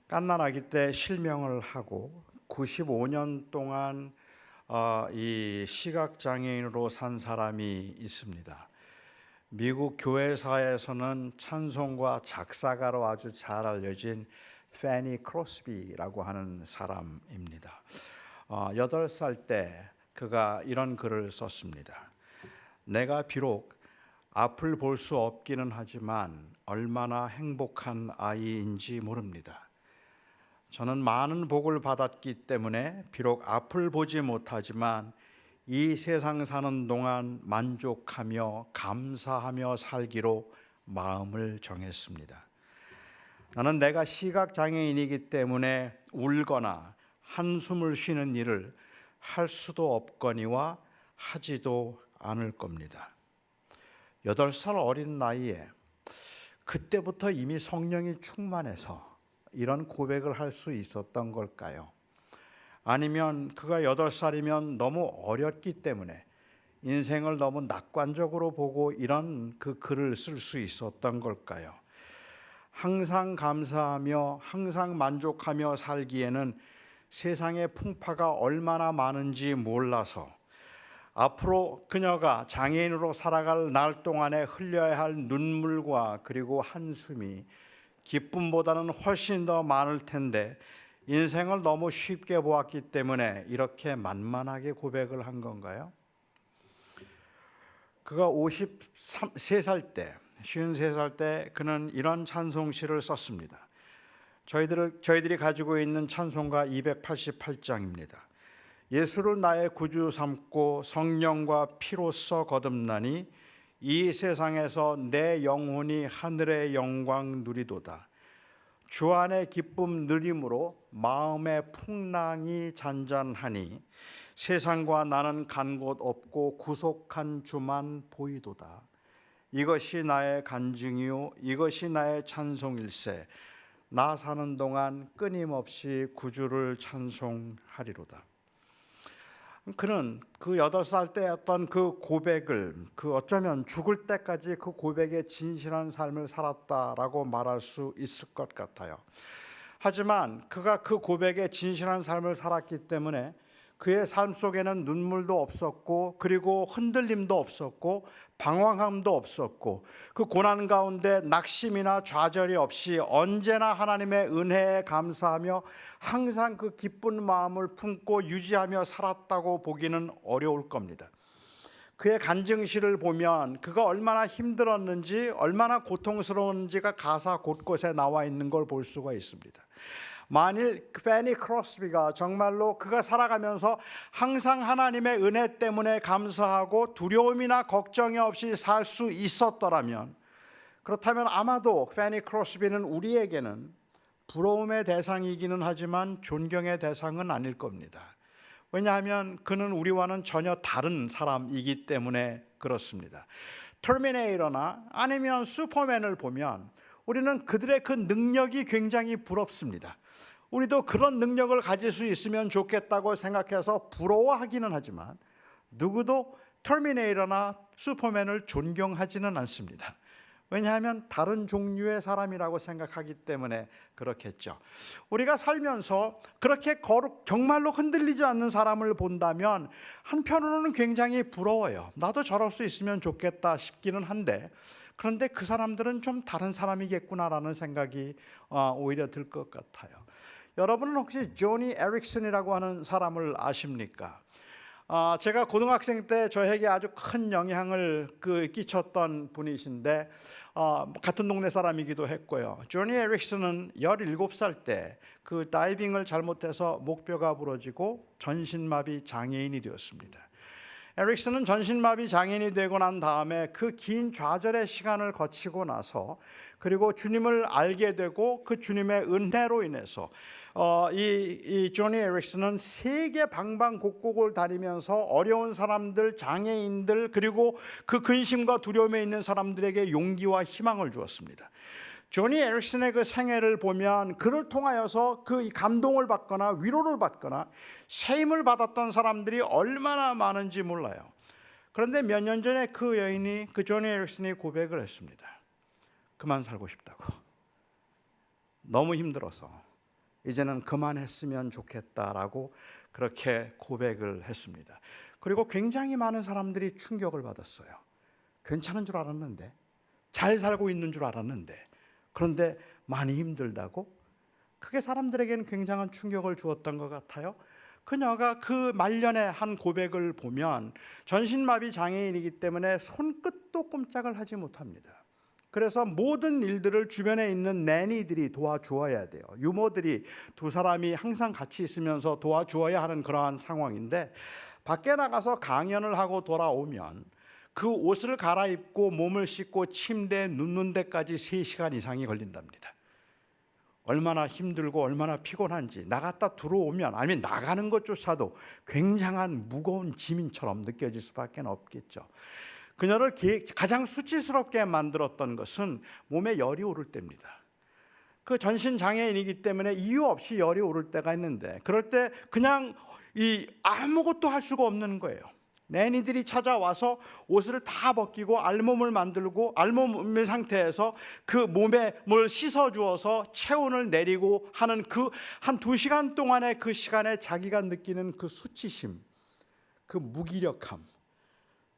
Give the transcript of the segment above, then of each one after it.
갓난 아기 때 실명을 하고 95년 동안 이 시각장애인으로 산 사람이 있습니다. 미국 교회사에서는 찬송과 작사가로 아주 잘 알려진 패니 크로스비라고 하는 사람입니다. 8살 때 그가 이런 글을 썼습니다. 내가 비록 앞을 볼 수 없기는 하지만 얼마나 행복한 아이인지 모릅니다. 저는 많은 복을 받았기 때문에 비록 앞을 보지 못하지만 이 세상 사는 동안 만족하며 감사하며 살기로 마음을 정했습니다. 나는 내가 시각장애인이기 때문에 울거나 한숨을 쉬는 일을 할 수도 없거니와 하지도 않을 겁니다. 8살 어린 나이에 그때부터 이미 성령이 충만해서 이런 고백을 할 수 있었던 걸까요? 아니면 그가 8살이면 너무 어렸기 때문에 인생을 너무 낙관적으로 보고 이런 그 글을 쓸 수 있었던 걸까요? 항상 감사하며 항상 만족하며 살기에는 세상의 풍파가 얼마나 많은지 몰라서 앞으로 그녀가 장애인으로 살아갈 날 동안에 흘려야 할 눈물과 그리고 한숨이 기쁨보다는 훨씬 더 많을 텐데 인생을 너무 쉽게 보았기 때문에 이렇게 만만하게 고백을 한 건가요? 그가 53살 때, 53살 때 그는 이런 찬송시를 썼습니다. 저희들이 가지고 있는 찬송가 288장입니다. 예수를 나의 구주 삼고 성령과 피로써 거듭나니 이 세상에서 내 영혼이 하늘의 영광 누리도다. 주 안의 기쁨 누림으로 마음의 풍랑이 잔잔하니 세상과 나는 간 곳 없고 구속한 주만 보이도다. 이것이 나의 간증이요 이것이 나의 찬송일세. 나 사는 동안 끊임없이 구주를 찬송하리로다. 그는 그 8살 때 했던 그 고백을 어쩌면 죽을 때까지 그 고백에 진실한 삶을 살았다라고 말할 수 있을 것 같아요. 하지만 그가 그 고백에 진실한 삶을 살았기 때문에 그의 삶 속에는 눈물도 없었고 그리고 흔들림도 없었고 방황함도 없었고 그 고난 가운데 낙심이나 좌절이 없이 언제나 하나님의 은혜에 감사하며 항상 그 기쁜 마음을 품고 유지하며 살았다고 보기는 어려울 겁니다. 그의 간증시를 보면 그가 얼마나 힘들었는지 얼마나 고통스러웠는지가 가사 곳곳에 나와 있는 걸 볼 수가 있습니다. 만일 패니 크로스비가 정말로 그가 살아가면서 항상 하나님의 은혜 때문에 감사하고 두려움이나 걱정이 없이 살 수 있었더라면, 그렇다면 아마도 패니 크로스비는 우리에게는 부러움의 대상이기는 하지만 존경의 대상은 아닐 겁니다. 왜냐하면 그는 우리와는 전혀 다른 사람이기 때문에 그렇습니다. 터미네이터나 아니면 슈퍼맨을 보면 우리는 그들의 그 능력이 굉장히 부럽습니다. 우리도 그런 능력을 가질 수 있으면 좋겠다고 생각해서 부러워하기는 하지만 누구도 터미네이터나 슈퍼맨을 존경하지는 않습니다. 왜냐하면 다른 종류의 사람이라고 생각하기 때문에 그렇겠죠. 우리가 살면서 그렇게 정말로 흔들리지 않는 사람을 본다면 한편으로는 굉장히 부러워요. 나도 저럴 수 있으면 좋겠다 싶기는 한데, 그런데 그 사람들은 좀 다른 사람이겠구나라는 생각이 오히려 들 것 같아요. 여러분은 혹시 조니 에릭슨이라고 하는 사람을 아십니까? 제가 고등학생 때 저에게 아주 큰 영향을 끼쳤던 분이신데 같은 동네 사람이기도 했고요. 조니 에릭슨은 17살 때 그 다이빙을 잘못해서 목뼈가 부러지고 전신마비 장애인이 되었습니다. 에릭슨은 전신마비 장애인이 되고 난 다음에 그 긴 좌절의 시간을 거치고 나서 그리고 주님을 알게 되고 그 주님의 은혜로 인해서 이 조니 에릭슨은 세계 방방곡곡을 다니면서 어려운 사람들, 장애인들 그리고 그 근심과 두려움에 있는 사람들에게 용기와 희망을 주었습니다. 조니 에릭슨의 그 생애를 보면 그를 통하여서 그 감동을 받거나 위로를 받거나 세임을 받았던 사람들이 얼마나 많은지 몰라요. 그런데 몇 년 전에 그 여인이, 그 조니 에릭슨이 고백을 했습니다. 그만 살고 싶다고. 너무 힘들어서. 이제는 그만했으면 좋겠다라고 그렇게 고백을 했습니다. 그리고 굉장히 많은 사람들이 충격을 받았어요. 괜찮은 줄 알았는데, 잘 살고 있는 줄 알았는데, 그런데 많이 힘들다고? 그게 사람들에게는 굉장한 충격을 주었던 것 같아요. 그녀가 그 말년에 한 고백을 보면 전신마비 장애인이기 때문에 손끝도 꼼짝을 하지 못합니다. 그래서 모든 일들을 주변에 있는 내니들이 도와주어야 돼요. 유모들이 두 사람이 항상 같이 있으면서 도와주어야 하는 그러한 상황인데, 밖에 나가서 강연을 하고 돌아오면 그 옷을 갈아입고 몸을 씻고 침대에 눕는 데까지 3시간 이상이 걸린답니다. 얼마나 힘들고 얼마나 피곤한지, 나갔다 들어오면, 아니면 나가는 것조차도 굉장한 무거운 짐처럼 느껴질 수밖에 없겠죠. 그녀를 가장 수치스럽게 만들었던 것은 몸에 열이 오를 때입니다. 그 전신 장애인이기 때문에 이유 없이 열이 오를 때가 있는데, 그럴 때 그냥 아무것도 할 수가 없는 거예요. 내니들이 찾아와서 옷을 다 벗기고 알몸을 만들고, 알몸의 상태에서 그 몸에 뭘 씻어 주어서 체온을 내리고 하는 그 한 2시간 동안의 그 시간에 자기가 느끼는 그 수치심, 그 무기력함,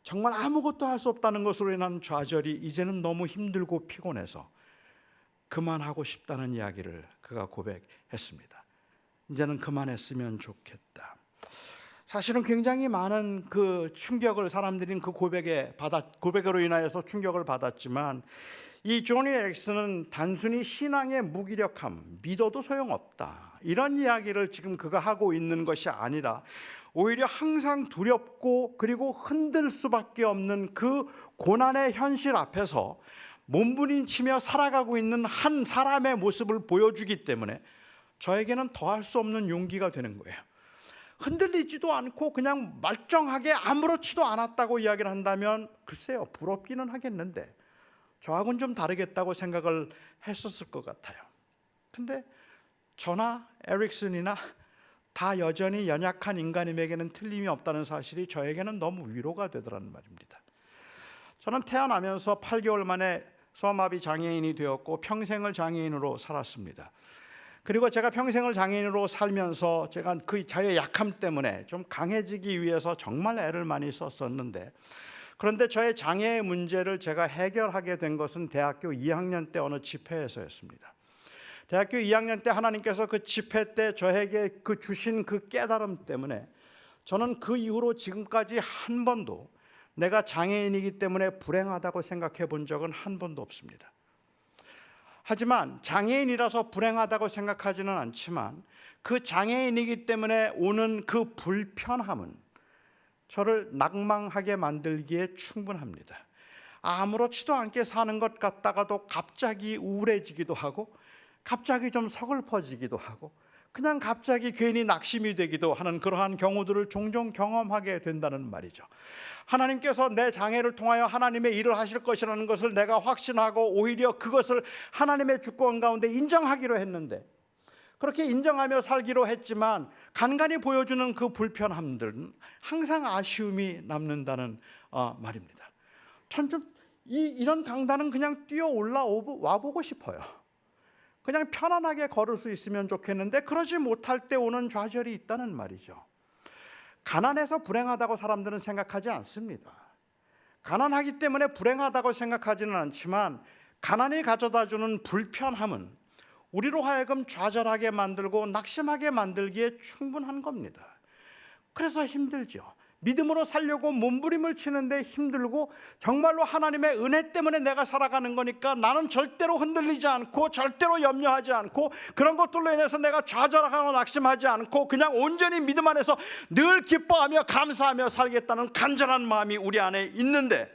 정말 아무것도 할 수 없다는 것으로 인한 좌절이 이제는 너무 힘들고 피곤해서 그만하고 싶다는 이야기를 그가 고백했습니다. 이제는 그만했으면 좋겠다. 사실은 굉장히 많은 그 충격을 사람들이 그 고백으로 인하여서 충격을 받았지만, 이 조니 에릭슨은 단순히 신앙의 무기력함, 믿어도 소용없다, 이런 이야기를 지금 그가 하고 있는 것이 아니라 오히려 항상 두렵고 그리고 흔들 수밖에 없는 그 고난의 현실 앞에서 몸부림치며 살아가고 있는 한 사람의 모습을 보여주기 때문에 저에게는 더할 수 없는 용기가 되는 거예요. 흔들리지도 않고 그냥 멀쩡하게 아무렇지도 않았다고 이야기를 한다면 글쎄요, 부럽기는 하겠는데 저하고는 좀 다르겠다고 생각을 했었을 것 같아요. 근데 저나 에릭슨이나 다 여전히 연약한 인간임에게는 틀림이 없다는 사실이 저에게는 너무 위로가 되더라는 말입니다. 저는 태어나면서 8개월 만에 소아마비 장애인이 되었고 평생을 장애인으로 살았습니다. 그리고 제가 평생을 장애인으로 살면서 제가 그 자유의 약함 때문에 좀 강해지기 위해서 정말 애를 많이 썼었는데, 그런데 저의 장애의 문제를 제가 해결하게 된 것은 대학교 2학년 때 어느 집회에서였습니다. 대학교 2학년 때 하나님께서 그 집회 때 저에게 그 주신 그 깨달음 때문에 저는 그 이후로 지금까지 한 번도 내가 장애인이기 때문에 불행하다고 생각해 본 적은 한 번도 없습니다. 하지만 장애인이라서 불행하다고 생각하지는 않지만 그 장애인이기 때문에 오는 그 불편함은 저를 낭망하게 만들기에 충분합니다. 아무렇지도 않게 사는 것 같다가도 갑자기 우울해지기도 하고, 갑자기 좀 서글퍼지기도 하고, 그냥 갑자기 괜히 낙심이 되기도 하는 그러한 경우들을 종종 경험하게 된다는 말이죠. 하나님께서 내 장애를 통하여 하나님의 일을 하실 것이라는 것을 내가 확신하고 오히려 그것을 하나님의 주권 가운데 인정하기로 했는데, 그렇게 인정하며 살기로 했지만 간간히 보여주는 그 불편함들은 항상 아쉬움이 남는다는 말입니다. 전 좀 이런 강단은 그냥 뛰어 올라와 보고 싶어요. 그냥 편안하게 걸을 수 있으면 좋겠는데 그러지 못할 때 오는 좌절이 있다는 말이죠. 가난해서 불행하다고 사람들은 생각하지 않습니다. 가난하기 때문에 불행하다고 생각하지는 않지만 가난이 가져다주는 불편함은 우리로 하여금 좌절하게 만들고 낙심하게 만들기에 충분한 겁니다. 그래서 힘들죠. 믿음으로 살려고 몸부림을 치는데 힘들고, 정말로 하나님의 은혜 때문에 내가 살아가는 거니까 나는 절대로 흔들리지 않고 절대로 염려하지 않고 그런 것들로 인해서 내가 좌절하고 낙심하지 않고 그냥 온전히 믿음 안에서 늘 기뻐하며 감사하며 살겠다는 간절한 마음이 우리 안에 있는데,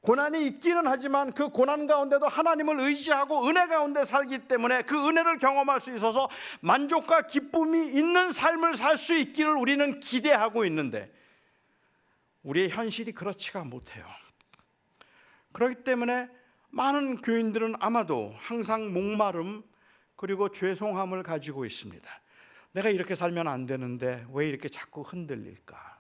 고난이 있기는 하지만 그 고난 가운데도 하나님을 의지하고 은혜 가운데 살기 때문에 그 은혜를 경험할 수 있어서 만족과 기쁨이 있는 삶을 살 수 있기를 우리는 기대하고 있는데 우리의 현실이 그렇지가 못해요. 그렇기 때문에 많은 교인들은 아마도 항상 목마름 그리고 죄송함을 가지고 있습니다. 내가 이렇게 살면 안 되는데 왜 이렇게 자꾸 흔들릴까?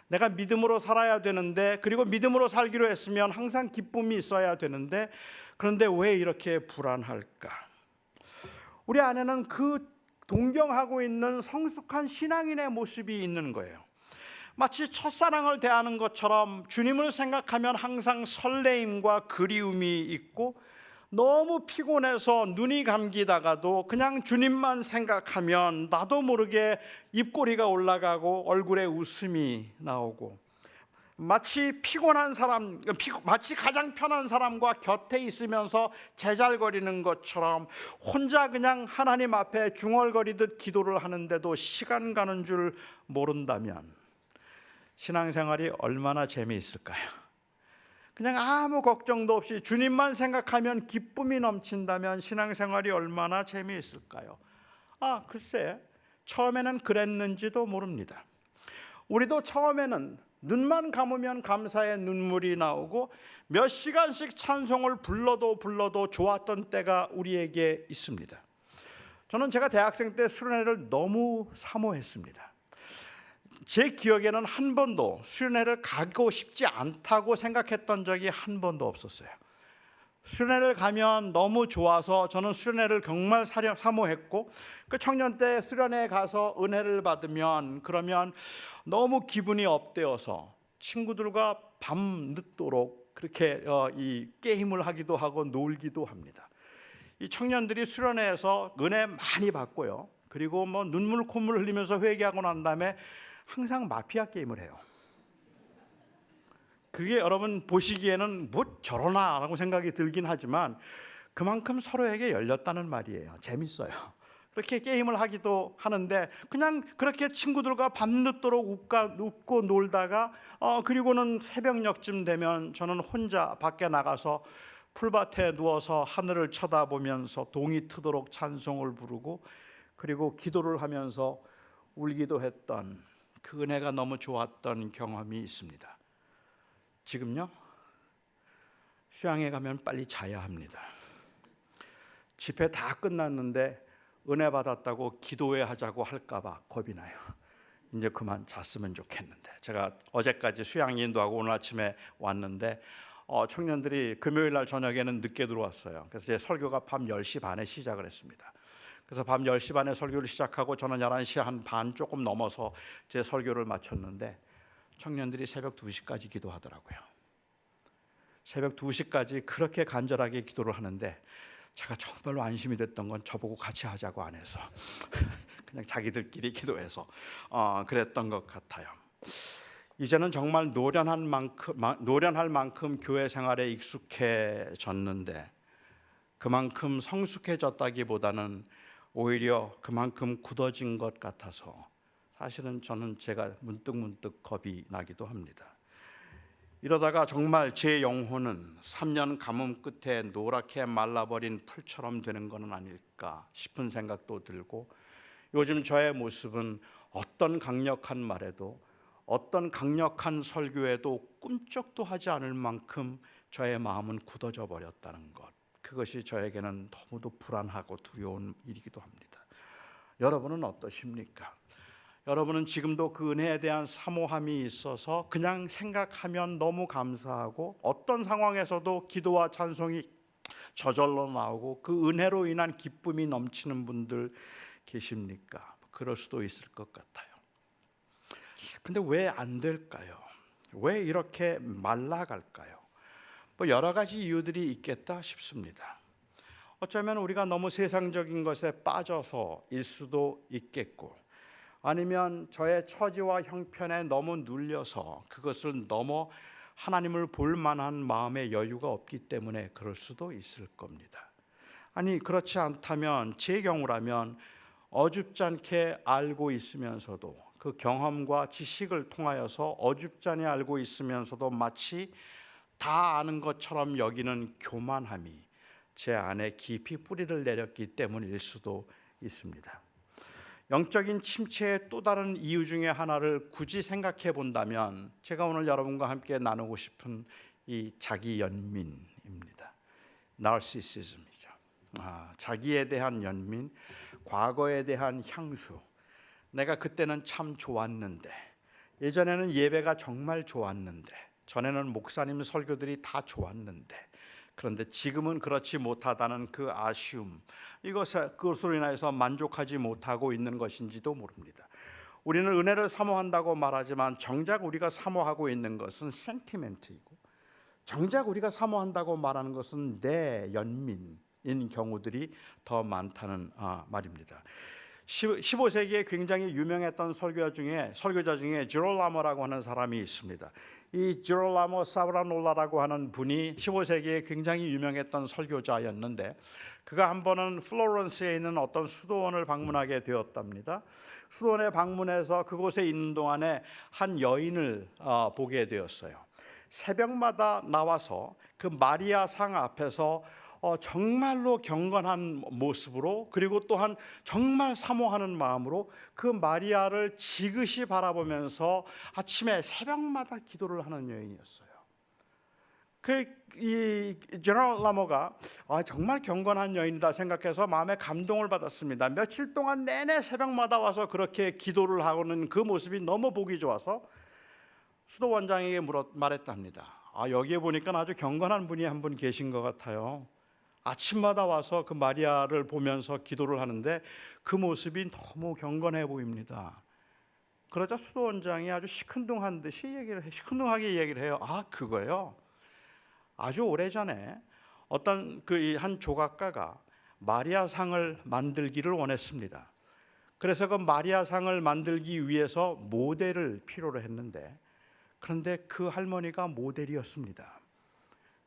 내가 믿음으로 살아야 되는데, 그리고 믿음으로 살기로 했으면 항상 기쁨이 있어야 되는데 그런데 왜 이렇게 불안할까? 우리 안에는 그 동경하고 있는 성숙한 신앙인의 모습이 있는 거예요. 마치 첫사랑을 대하는 것처럼 주님을 생각하면 항상 설레임과 그리움이 있고, 너무 피곤해서 눈이 감기다가도 그냥 주님만 생각하면 나도 모르게 입꼬리가 올라가고 얼굴에 웃음이 나오고, 마치 피곤한 사람, 마치 가장 편한 사람과 곁에 있으면서 제잘거리는 것처럼 혼자 그냥 하나님 앞에 중얼거리듯 기도를 하는데도 시간 가는 줄 모른다면 신앙생활이 얼마나 재미있을까요? 그냥 아무 걱정도 없이 주님만 생각하면 기쁨이 넘친다면 신앙생활이 얼마나 재미있을까요? 글쎄, 처음에는 그랬는지도 모릅니다. 우리도 처음에는 눈만 감으면 감사의 눈물이 나오고 몇 시간씩 찬송을 불러도 좋았던 때가 우리에게 있습니다. 저는 제가 대학생 때 수련회를 너무 사모했습니다. 제 기억에는 한 번도 수련회를 가고 싶지 않다고 생각했던 적이 한 번도 없었어요. 수련회를 가면 너무 좋아서 저는 수련회를 정말 사모했고, 그 청년 때 수련회에 가서 은혜를 받으면 그러면 너무 기분이 업되어서 친구들과 밤 늦도록 그렇게 이 게임을 하기도 하고 놀기도 합니다. 이 청년들이 수련회에서 은혜 많이 받고요, 그리고 뭐 눈물 콧물 흘리면서 회개하고 난 다음에 항상 마피아 게임을 해요. 그게 여러분 보시기에는 뭐 저러나 라고 생각이 들긴 하지만 그만큼 서로에게 열렸다는 말이에요. 재밌어요. 그렇게 게임을 하기도 하는데 그냥 그렇게 친구들과 밤늦도록 웃고 놀다가 그리고는 새벽녘쯤 되면 저는 혼자 밖에 나가서 풀밭에 누워서 하늘을 쳐다보면서 동이 트도록 찬송을 부르고, 그리고 기도를 하면서 울기도 했던 그 은혜가 너무 좋았던 경험이 있습니다. 지금요? 수양에 가면 빨리 자야 합니다. 집회 다 끝났는데 은혜 받았다고 기도회 하자고 할까봐 겁이 나요. 이제 그만 잤으면 좋겠는데. 제가 어제까지 수양 인도하고 오늘 아침에 왔는데 청년들이 금요일 날 저녁에는 늦게 들어왔어요. 그래서 제 설교가 밤 10시 반에 시작을 했습니다. 그래서 밤 10시 반에 설교를 시작하고 저는 11시 한 반 조금 넘어서 제 설교를 마쳤는데 청년들이 새벽 2시까지 기도하더라고요. 새벽 2시까지 그렇게 간절하게 기도를 하는데 제가 정말로 안심이 됐던 건 저보고 같이 하자고 안 해서 그냥 자기들끼리 기도해서 그랬던 것 같아요. 이제는 정말 노련할 만큼 교회 생활에 익숙해졌는데 그만큼 성숙해졌다기보다는 오히려 그만큼 굳어진 것 같아서 사실은 저는 제가 문득 겁이 나기도 합니다. 이러다가 정말 제 영혼은 3년 가뭄 끝에 노랗게 말라버린 풀처럼 되는 것은 아닐까 싶은 생각도 들고, 요즘 저의 모습은 어떤 강력한 말에도 어떤 강력한 설교에도 꿈쩍도 하지 않을 만큼 저의 마음은 굳어져 버렸다는 것, 그것이 저에게는 너무도 불안하고 두려운 일이기도 합니다. 여러분은 어떠십니까? 여러분은 지금도 그 은혜에 대한 사모함이 있어서 그냥 생각하면 너무 감사하고 어떤 상황에서도 기도와 찬송이 저절로 나오고 그 은혜로 인한 기쁨이 넘치는 분들 계십니까? 그럴 수도 있을 것 같아요. 근데 왜 안 될까요? 왜 이렇게 말라갈까요? 뭐 여러 가지 이유들이 있겠다 싶습니다. 어쩌면 우리가 너무 세상적인 것에 빠져서일 수도 있겠고, 아니면 저의 처지와 형편에 너무 눌려서 그것을 넘어 하나님을 볼 만한 마음의 여유가 없기 때문에 그럴 수도 있을 겁니다. 아니, 그렇지 않다면 제 경우라면 어줍지 않게 알고 있으면서도 그 경험과 지식을 통하여서 어줍지 않게 알고 있으면서도 마치 다 아는 것처럼 여기는 교만함이 제 안에 깊이 뿌리를 내렸기 때문일 수도 있습니다. 영적인 침체의 또 다른 이유 중에 하나를 굳이 생각해 본다면 제가 오늘 여러분과 함께 나누고 싶은 이 자기 연민입니다. 나르시시즘이죠. 자기에 대한 연민, 과거에 대한 향수. 내가 그때는 참 좋았는데, 예전에는 예배가 정말 좋았는데, 전에는 목사님 설교들이 다 좋았는데, 그런데 지금은 그렇지 못하다는 그 아쉬움, 그것으로 인해서 만족하지 못하고 있는 것인지도 모릅니다. 우리는 은혜를 사모한다고 말하지만 정작 우리가 사모하고 있는 것은 센티멘트이고, 정작 우리가 사모한다고 말하는 것은 내 연민인 경우들이 더 많다는 말입니다. 15세기에 굉장히 유명했던 설교자 중에 지롤라모라고 하는 사람이 있습니다. 이 지롤라모 사브라놀라라고 하는 분이 15세기에 굉장히 유명했던 설교자였는데, 그가 한 번은 플로렌스에 있는 어떤 수도원을 방문하게 되었답니다. 수도원에 방문해서 그곳에 있는 동안에 한 여인을 보게 되었어요. 새벽마다 나와서 그 마리아 상 앞에서 정말로 경건한 모습으로, 그리고 또한 정말 사모하는 마음으로 그 마리아를 지그시 바라보면서 아침에 새벽마다 기도를 하는 여인이었어요. 이 제너럴 라모가 정말 경건한 여인이다 생각해서 마음에 감동을 받았습니다. 며칠 동안 내내 새벽마다 와서 그렇게 기도를 하고는 그 모습이 너무 보기 좋아서 수도원장에게 말했답니다. 여기에 보니까 아주 경건한 분이 한 분 계신 것 같아요. 아침마다 와서 그 마리아를 보면서 기도를 하는데 그 모습이 너무 경건해 보입니다. 그러자 수도원장이 아주 시큰둥하게 얘기를 해요. 그거요. 아주 오래전에 어떤 한 조각가가 마리아 상을 만들기를 원했습니다. 그래서 그 마리아 상을 만들기 위해서 모델을 필요로 했는데, 그런데 그 할머니가 모델이었습니다.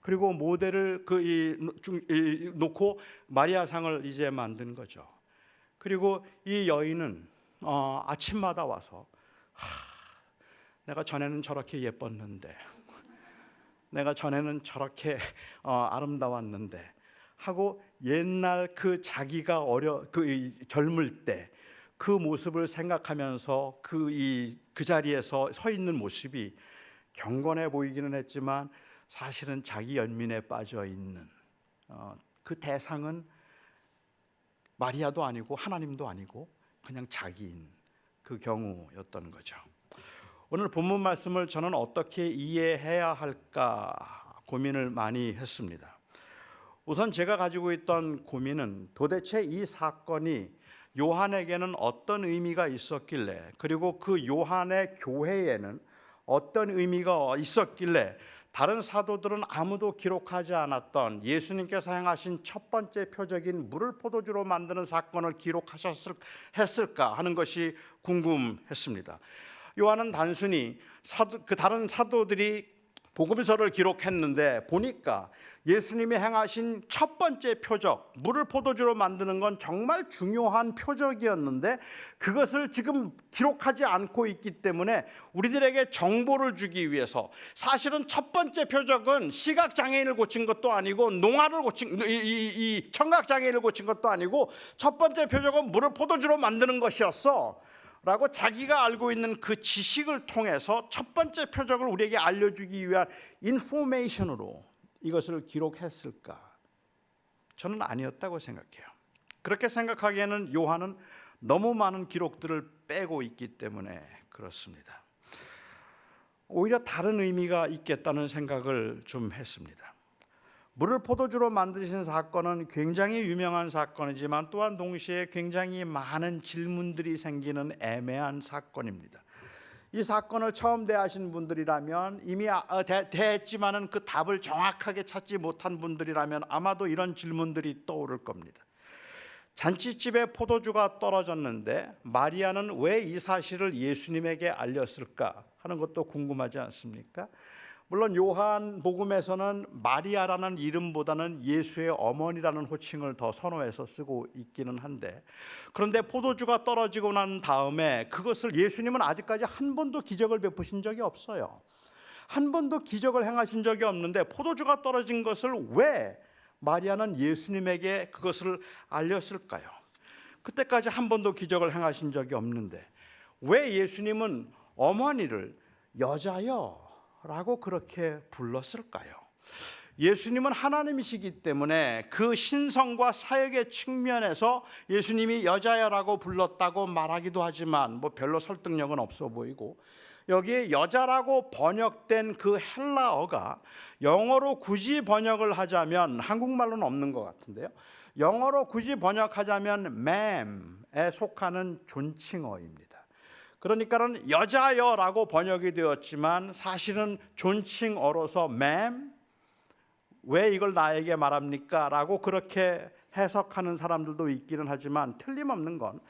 그리고 모델을 놓고 마리아 상을 이제 만든 거죠. 그리고 이 여인은 아침마다 와서 내가 전에는 저렇게 예뻤는데, 내가 전에는 저렇게 아름다웠는데 하고 옛날 자기가 젊을 때 그 모습을 생각하면서 그 자리에서 서 있는 모습이 경건해 보이기는 했지만 사실은 자기 연민에 빠져 있는 그 대상은 마리아도 아니고 하나님도 아니고 그냥 자기인 그 경우였던 거죠. 오늘 본문 말씀을 저는 어떻게 이해해야 할까 고민을 많이 했습니다. 우선 제가 가지고 있던 고민은 도대체 이 사건이 요한에게는 어떤 의미가 있었길래, 그리고 그 요한의 교회에는 어떤 의미가 있었길래 다른 사도들은 아무도 기록하지 않았던 예수님께서 행하신 첫 번째 표적인 물을 포도주로 만드는 사건을 기록하셨을까 하는 것이 궁금했습니다. 요한은 단순히 다른 사도들이 복음서를 기록했는데 보니까 예수님이 행하신 첫 번째 표적, 물을 포도주로 만드는 건 정말 중요한 표적이었는데 그것을 지금 기록하지 않고 있기 때문에 우리들에게 정보를 주기 위해서, 사실은 첫 번째 표적은 시각장애인을 고친 것도 아니고 농아를 고친 이 청각장애인을 고친 것도 아니고 첫 번째 표적은 물을 포도주로 만드는 것이었어 라고 자기가 알고 있는 그 지식을 통해서 첫 번째 표적을 우리에게 알려주기 위한 인포메이션으로 이것을 기록했을까? 저는 아니었다고 생각해요. 그렇게 생각하기에는 요한은 너무 많은 기록들을 빼고 있기 때문에 그렇습니다. 오히려 다른 의미가 있겠다는 생각을 좀 했습니다. 물을 포도주로 만드신 사건은 굉장히 유명한 사건이지만 또한 동시에 굉장히 많은 질문들이 생기는 애매한 사건입니다. 이 사건을 처음 대하신 분들이라면 이미 대했지만은 그 답을 정확하게 찾지 못한 분들이라면 아마도 이런 질문들이 떠오를 겁니다. 잔치집에 포도주가 떨어졌는데 마리아는 왜 이 사실을 예수님에게 알렸을까 하는 것도 궁금하지 않습니까? 물론 요한복음에서는 마리아라는 이름보다는 예수의 어머니라는 호칭을 더 선호해서 쓰고 있기는 한데, 그런데 포도주가 떨어지고 난 다음에 그것을 예수님은 아직까지 한 번도 기적을 베푸신 적이 없어요. 한 번도 기적을 행하신 적이 없는데 포도주가 떨어진 것을 왜 마리아는 예수님에게 그것을 알렸을까요? 그때까지 한 번도 기적을 행하신 적이 없는데 왜 예수님은 어머니를 여자여 라고 그렇게 불렀을까요? 예수님은 하나님이시기 때문에 그 신성과 사역의 측면에서 예수님이 여자여라고 불렀다고 말하기도 하지만 별로 설득력은 없어 보이고, 여기에 여자라고 번역된 그 헬라어가 영어로 굳이 번역을 하자면, 한국말로는 없는 것 같은데요, 영어로 굳이 번역하자면 ma'am에 속하는 존칭어입니다. 그러니까는 여자여라고 번역이 되었지만 사실은 존칭어로서 ma'am, 왜 이걸 나에게 말합니까? 라고 그렇게 해석하는 사람들도 있기는 하지만 틀림없는 건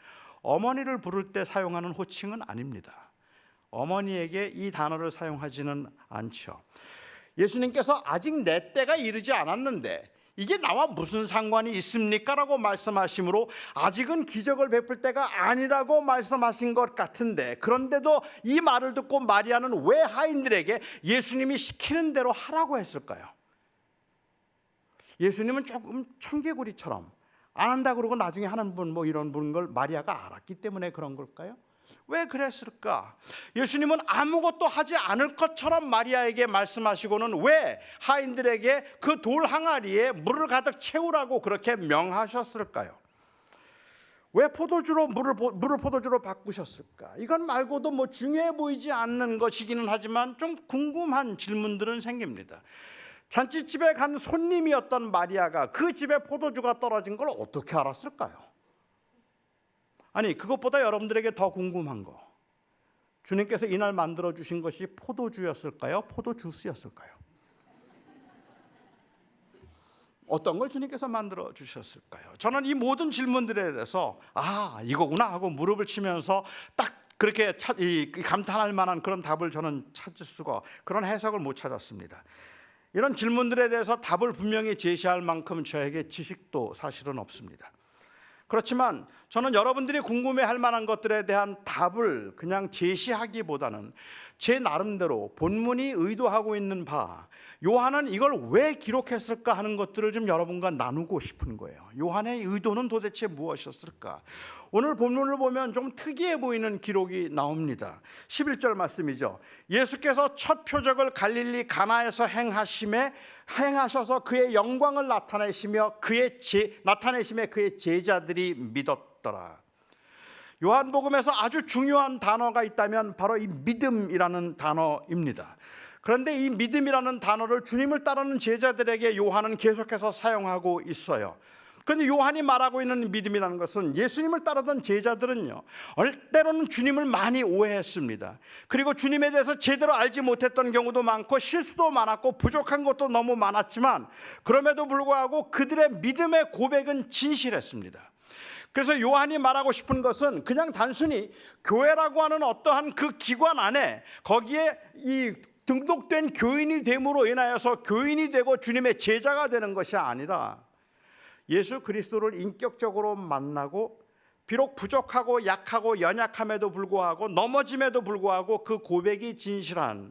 어머니를 부를 때 사용하는 호칭은 아닙니다. 어머니에게 이 단어를 사용하지는 않죠. 예수님께서 아직 내 때가 이르지 않았는데 이게 나와 무슨 상관이 있습니까? 라고 말씀하시므로 아직은 기적을 베풀 때가 아니라고 말씀하신 것 같은데, 그런데도 이 말을 듣고 마리아는 왜 하인들에게 예수님이 시키는 대로 하라고 했을까요? 예수님은 조금 청개구리처럼 안 한다 그러고 나중에 하는 분, 뭐 이런 분인 걸 마리아가 알았기 때문에 그런 걸까요? 왜 그랬을까? 예수님은 아무것도 하지 않을 것처럼 마리아에게 말씀하시고는 왜 하인들에게 그 돌 항아리에 물을 가득 채우라고 그렇게 명하셨을까요? 왜 포도주로 물을 포도주로 바꾸셨을까? 이건 말고도 뭐 중요해 보이지 않는 것이기는 하지만 좀 궁금한 질문들은 생깁니다. 잔치집에 간 손님이었던 마리아가 그 집에 포도주가 떨어진 걸 어떻게 알았을까요? 아니, 그것보다 여러분들에게 더 궁금한 거, 주님께서 이날 만들어 주신 것이 포도주였을까요? 포도주스였을까요? 어떤 걸 주님께서 만들어 주셨을까요? 저는 이 모든 질문들에 대해서 이거구나 하고 무릎을 치면서 딱 그렇게 감탄할 만한 그런 답을 저는 찾을 수가, 그런 해석을 못 찾았습니다. 이런 질문들에 대해서 답을 분명히 제시할 만큼 저에게 지식도 사실은 없습니다. 그렇지만 저는 여러분들이 궁금해할 만한 것들에 대한 답을 그냥 제시하기보다는 제 나름대로 본문이 의도하고 있는 바, 요한은 이걸 왜 기록했을까 하는 것들을 좀 여러분과 나누고 싶은 거예요. 요한의 의도는 도대체 무엇이었을까? 오늘 본문을 보면 좀 특이해 보이는 기록이 나옵니다. 11절 말씀이죠. 예수께서 첫 표적을 갈릴리 가나에서 행하셔서 그의 영광을 나타내심에 그의 제자들이 믿었더라. 요한복음에서 아주 중요한 단어가 있다면 바로 이 믿음이라는 단어입니다. 그런데 이 믿음이라는 단어를 주님을 따르는 제자들에게 요한은 계속해서 사용하고 있어요. 그런데 요한이 말하고 있는 믿음이라는 것은, 예수님을 따르던 제자들은요, 때로는 주님을 많이 오해했습니다. 그리고 주님에 대해서 제대로 알지 못했던 경우도 많고 실수도 많았고 부족한 것도 너무 많았지만, 그럼에도 불구하고 그들의 믿음의 고백은 진실했습니다. 그래서 요한이 말하고 싶은 것은 그냥 단순히 교회라고 하는 어떠한 그 기관 안에 거기에 이 등록된 교인이 됨으로 인하여서 교인이 되고 주님의 제자가 되는 것이 아니라, 예수 그리스도를 인격적으로 만나고 비록 부족하고 약하고 연약함에도 불구하고 넘어짐에도 불구하고 그 고백이 진실한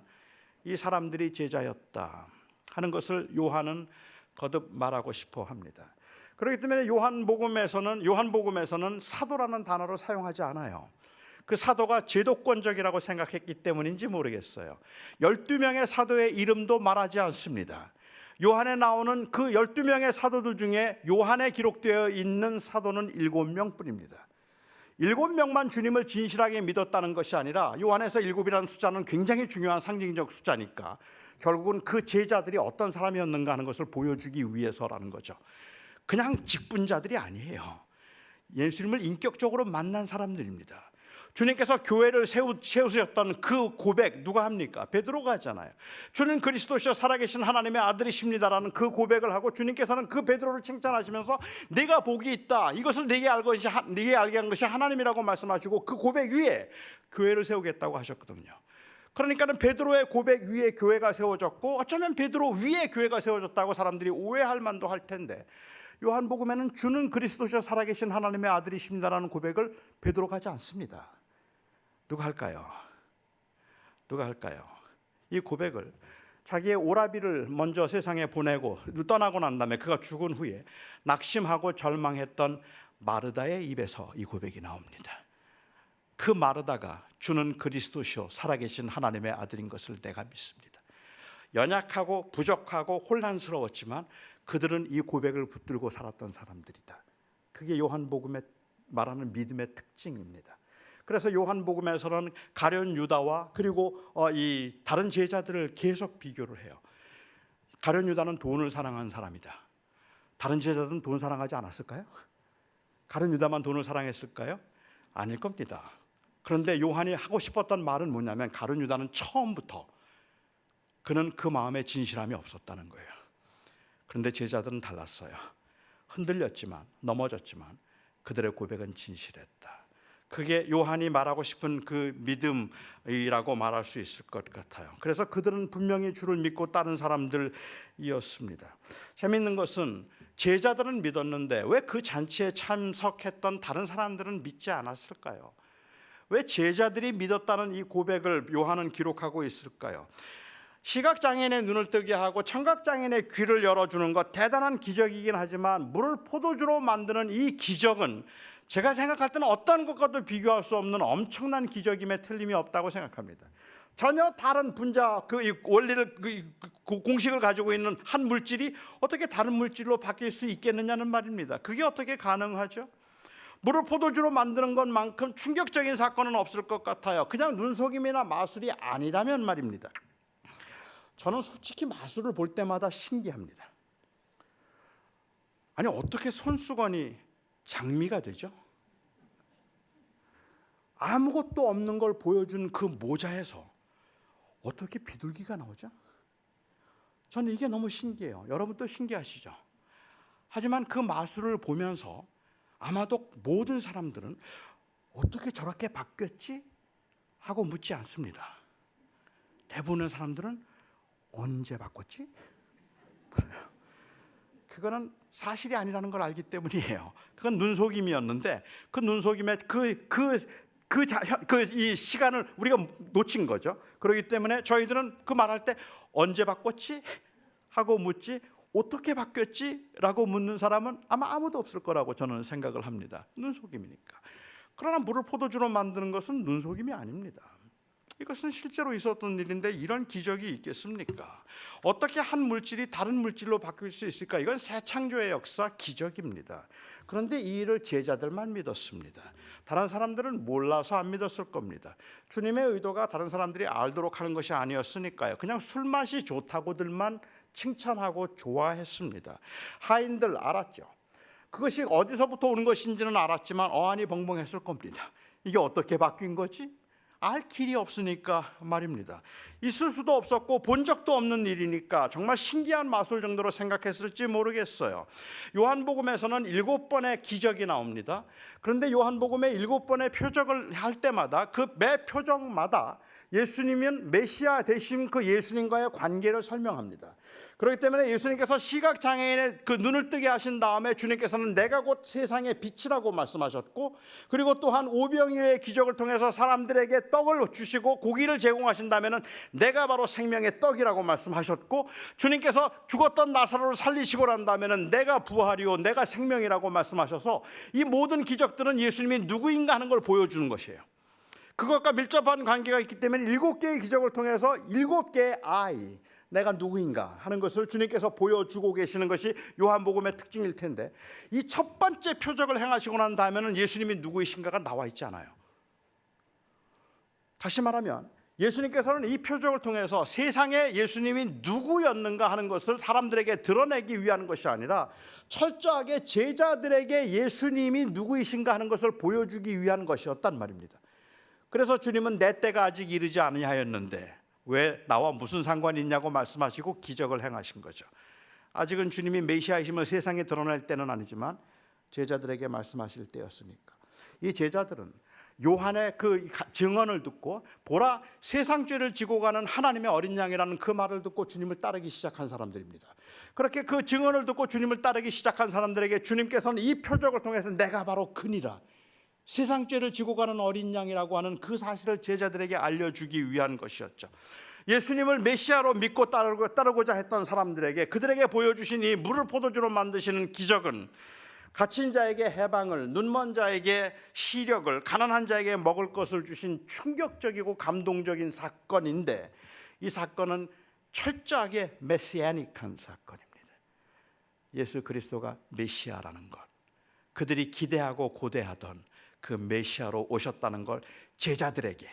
이 사람들이 제자였다 하는 것을 요한은 거듭 말하고 싶어 합니다. 그렇기 때문에 요한복음에서는 사도라는 단어를 사용하지 않아요. 그 사도가 제도권적이라고 생각했기 때문인지 모르겠어요. 12명의 사도의 이름도 말하지 않습니다. 요한에 나오는 그 12명의 사도들 중에 요한에 기록되어 있는 사도는 7명 뿐입니다. 7명만 주님을 진실하게 믿었다는 것이 아니라, 요한에서 7이라는 숫자는 굉장히 중요한 상징적 숫자니까 결국은 그 제자들이 어떤 사람이었는가 하는 것을 보여주기 위해서라는 거죠. 그냥 직분자들이 아니에요. 예수님을 인격적으로 만난 사람들입니다. 주님께서 교회를 세우셨던 그 고백 누가 합니까? 베드로가 하잖아요. 주는 그리스도시여 살아계신 하나님의 아들이십니다라는 그 고백을 하고, 주님께서는 그 베드로를 칭찬하시면서 네가 복이 있다, 이것을 네게 알게 한 것이 하나님이라고 말씀하시고 그 고백 위에 교회를 세우겠다고 하셨거든요. 그러니까는 베드로의 고백 위에 교회가 세워졌고, 어쩌면 베드로 위에 교회가 세워졌다고 사람들이 오해할 만도 할 텐데, 요한복음에는 주는 그리스도시여 살아계신 하나님의 아들이십니다라는 고백을 베드로가 하지 않습니다. 누가 할까요? 이 고백을 자기의 오라비를 먼저 세상에 보내고 떠나고 난 다음에 그가 죽은 후에 낙심하고 절망했던 마르다의 입에서 이 고백이 나옵니다. 그 마르다가 주는 그리스도시요 살아계신 하나님의 아들인 것을 내가 믿습니다. 연약하고 부족하고 혼란스러웠지만 그들은 이 고백을 붙들고 살았던 사람들이다. 그게 요한복음에 말하는 믿음의 특징입니다. 그래서 요한복음에서는 가룟 유다와 그리고 이 다른 제자들을 계속 비교를 해요. 가룟 유다는 돈을 사랑한 사람이다. 다른 제자들은 돈 사랑하지 않았을까요? 가룟 유다만 돈을 사랑했을까요? 아닐 겁니다. 그런데 요한이 하고 싶었던 말은 뭐냐면 가룟 유다는 처음부터 그는 그 마음에 진실함이 없었다는 거예요. 그런데 제자들은 달랐어요. 흔들렸지만, 넘어졌지만 그들의 고백은 진실했다. 그게 요한이 말하고 싶은 그 믿음이라고 말할 수 있을 것 같아요. 그래서 그들은 분명히 주를 믿고 따른 사람들이었습니다. 재미있는 것은 제자들은 믿었는데 왜 그 잔치에 참석했던 다른 사람들은 믿지 않았을까요? 왜 제자들이 믿었다는 이 고백을 요한은 기록하고 있을까요? 시각장애인의 눈을 뜨게 하고 청각장애인의 귀를 열어주는 것 대단한 기적이긴 하지만 물을 포도주로 만드는 이 기적은 제가 생각할 때는 어떤 것과도 비교할 수 없는 엄청난 기적임에 틀림이 없다고 생각합니다. 전혀 다른 분자 그 원리를 공식을 가지고 있는 한 물질이 어떻게 다른 물질로 바뀔 수 있겠느냐는 말입니다. 그게 어떻게 가능하죠? 물을 포도주로 만드는 것만큼 충격적인 사건은 없을 것 같아요. 그냥 눈속임이나 마술이 아니라면 말입니다. 저는 솔직히 마술을 볼 때마다 신기합니다. 아니 어떻게 손수건이 장미가 되죠? 아무것도 없는 걸 보여준 그 모자에서 어떻게 비둘기가 나오죠? 저는 이게 너무 신기해요. 여러분도 신기하시죠? 하지만 그 마술을 보면서 아마도 모든 사람들은 어떻게 저렇게 바뀌었지? 하고 묻지 않습니다. 대부분의 사람들은 언제 바꿨지? 그거는 사실이 아니라는 걸 알기 때문이에요. 그건 눈속임이었는데 그 눈속임의 이 시간을 우리가 놓친 거죠. 그렇기 때문에 저희들은 그 말할 때 언제 바꿨지? 하고 묻지 어떻게 바뀌었지? 라고 묻는 사람은 아마 아무도 없을 거라고 저는 생각을 합니다. 눈속임이니까. 그러나 물을 포도주로 만드는 것은 눈속임이 아닙니다. 이것은 실제로 있었던 일인데 이런 기적이 있겠습니까? 어떻게 한 물질이 다른 물질로 바뀔 수 있을까? 이건 새 창조의 역사 기적입니다. 그런데 이 일을 제자들만 믿었습니다. 다른 사람들은 몰라서 안 믿었을 겁니다. 주님의 의도가 다른 사람들이 알도록 하는 것이 아니었으니까요. 그냥 술맛이 좋다고들만 칭찬하고 좋아했습니다. 하인들 알았죠. 그것이 어디서부터 오는 것인지는 알았지만 어안이 벙벙했을 겁니다. 이게 어떻게 바뀐 거지? 알 길이 없으니까 말입니다. 있을 수도 없었고 본 적도 없는 일이니까 정말 신기한 마술 정도로 생각했을지 모르겠어요. 요한복음에서는 7번의 기적이 나옵니다. 그런데 요한복음의 7번의 표적을 할 때마다 그 매 표적마다 예수님은 메시아 되신 그 예수님과의 관계를 설명합니다. 그렇기 때문에 예수님께서 시각장애인의 그 눈을 뜨게 하신 다음에 주님께서는 내가 곧 세상의 빛이라고 말씀하셨고, 그리고 또한 오병이어의 기적을 통해서 사람들에게 떡을 주시고 고기를 제공하신다면 내가 바로 생명의 떡이라고 말씀하셨고, 주님께서 죽었던 나사로를 살리시고 난 다음에는 내가 부활이요 내가 생명이라고 말씀하셔서 이 모든 기적들은 예수님이 누구인가 하는 걸 보여주는 것이에요. 그것과 밀접한 관계가 있기 때문에 7개의 기적을 통해서 7개의 아이, 내가 누구인가 하는 것을 주님께서 보여주고 계시는 것이 요한복음의 특징일 텐데, 이 첫 번째 표적을 행하시고 난 다음에는 예수님이 누구이신가가 나와 있지 않아요. 다시 말하면 예수님께서는 이 표적을 통해서 세상에 예수님이 누구였는가 하는 것을 사람들에게 드러내기 위한 것이 아니라 철저하게 제자들에게 예수님이 누구이신가 하는 것을 보여주기 위한 것이었단 말입니다. 그래서 주님은 내 때가 아직 이르지 아니하였는데 왜 나와 무슨 상관이 있냐고 말씀하시고 기적을 행하신 거죠. 아직은 주님이 메시아이심을 세상에 드러낼 때는 아니지만 제자들에게 말씀하실 때였으니까. 이 제자들은 요한의 그 증언을 듣고 보라 세상 죄를 지고 가는 하나님의 어린 양이라는 그 말을 듣고 주님을 따르기 시작한 사람들입니다. 그렇게 그 증언을 듣고 주님을 따르기 시작한 사람들에게 주님께서는 이 표적을 통해서 내가 바로 그니라, 세상 죄를 지고 가는 어린 양이라고 하는 그 사실을 제자들에게 알려주기 위한 것이었죠. 예수님을 메시아로 믿고 따르고자 했던 사람들에게, 그들에게 보여주신 이 물을 포도주로 만드시는 기적은 갇힌 자에게 해방을, 눈먼 자에게 시력을, 가난한 자에게 먹을 것을 주신 충격적이고 감동적인 사건인데, 이 사건은 철저하게 메시아닉한 사건입니다. 예수 그리스도가 메시아라는 것, 그들이 기대하고 고대하던 그 메시아로 오셨다는 걸 제자들에게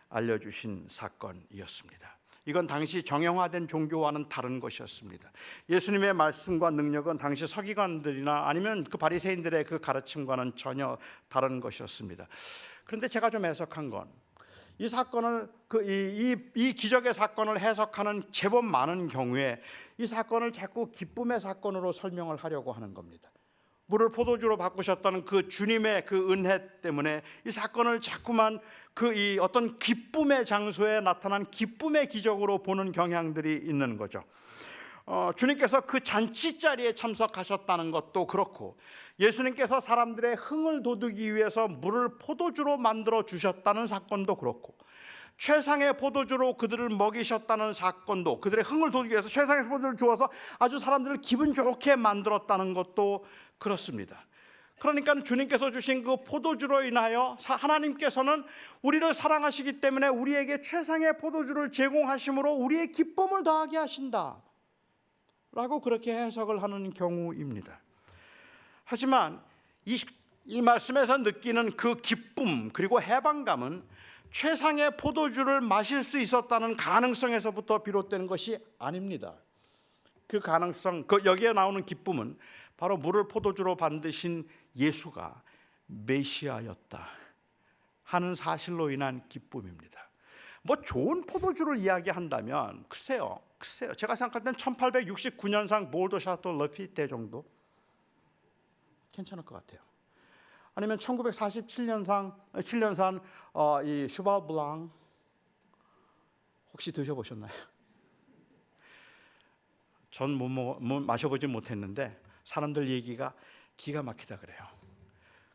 알려주신 사건이었습니다. 이건 당시 정형화된 종교와는 다른 것이었습니다. 예수님의 말씀과 능력은 당시 서기관들이나 아니면 그 바리새인들의 그 가르침과는 전혀 다른 것이었습니다. 그런데 제가 좀 해석한 건 이 사건을 이 기적의 사건을 해석하는 제법 많은 경우에 이 사건을 자꾸 기쁨의 사건으로 설명을 하려고 하는 겁니다. 물을 포도주로 바꾸셨다는 그 주님의 그 은혜 때문에 이 사건을 자꾸만 이 어떤 기쁨의 장소에 나타난 기쁨의 기적으로 보는 경향들이 있는 거죠. 주님께서 그 잔치 자리에 참석하셨다는 것도 그렇고, 예수님께서 사람들의 흥을 돋우기 위해서 물을 포도주로 만들어 주셨다는 사건도 그렇고, 최상의 포도주로 그들을 먹이셨다는 사건도, 그들의 흥을 돋우기 위해서 최상의 포도주를 주어서 아주 사람들을 기분 좋게 만들었다는 것도 그렇습니다. 그러니까 주님께서 주신 그 포도주로 인하여 하나님께서는 우리를 사랑하시기 때문에 우리에게 최상의 포도주를 제공하심으로 우리의 기쁨을 더하게 하신다 라고 그렇게 해석을 하는 경우입니다. 하지만 이 말씀에서 느끼는 그 기쁨 그리고 해방감은 최상의 포도주를 마실 수 있었다는 가능성에서부터 비롯되는 것이 아닙니다. 그 가능성, 여기에 나오는 기쁨은 바로 물을 포도주로 만드신 예수가 메시아였다 하는 사실로 인한 기쁨입니다. 뭐 좋은 포도주를 이야기한다면 글쎄요. 제가 생각할 땐 1869년상 몰도 샤토 러피테 정도 괜찮을 것 같아요. 아니면 1947년산 이 슈바 블랑 혹시 드셔보셨나요? 전 마셔보진 못했는데 사람들 얘기가 기가 막히다 그래요.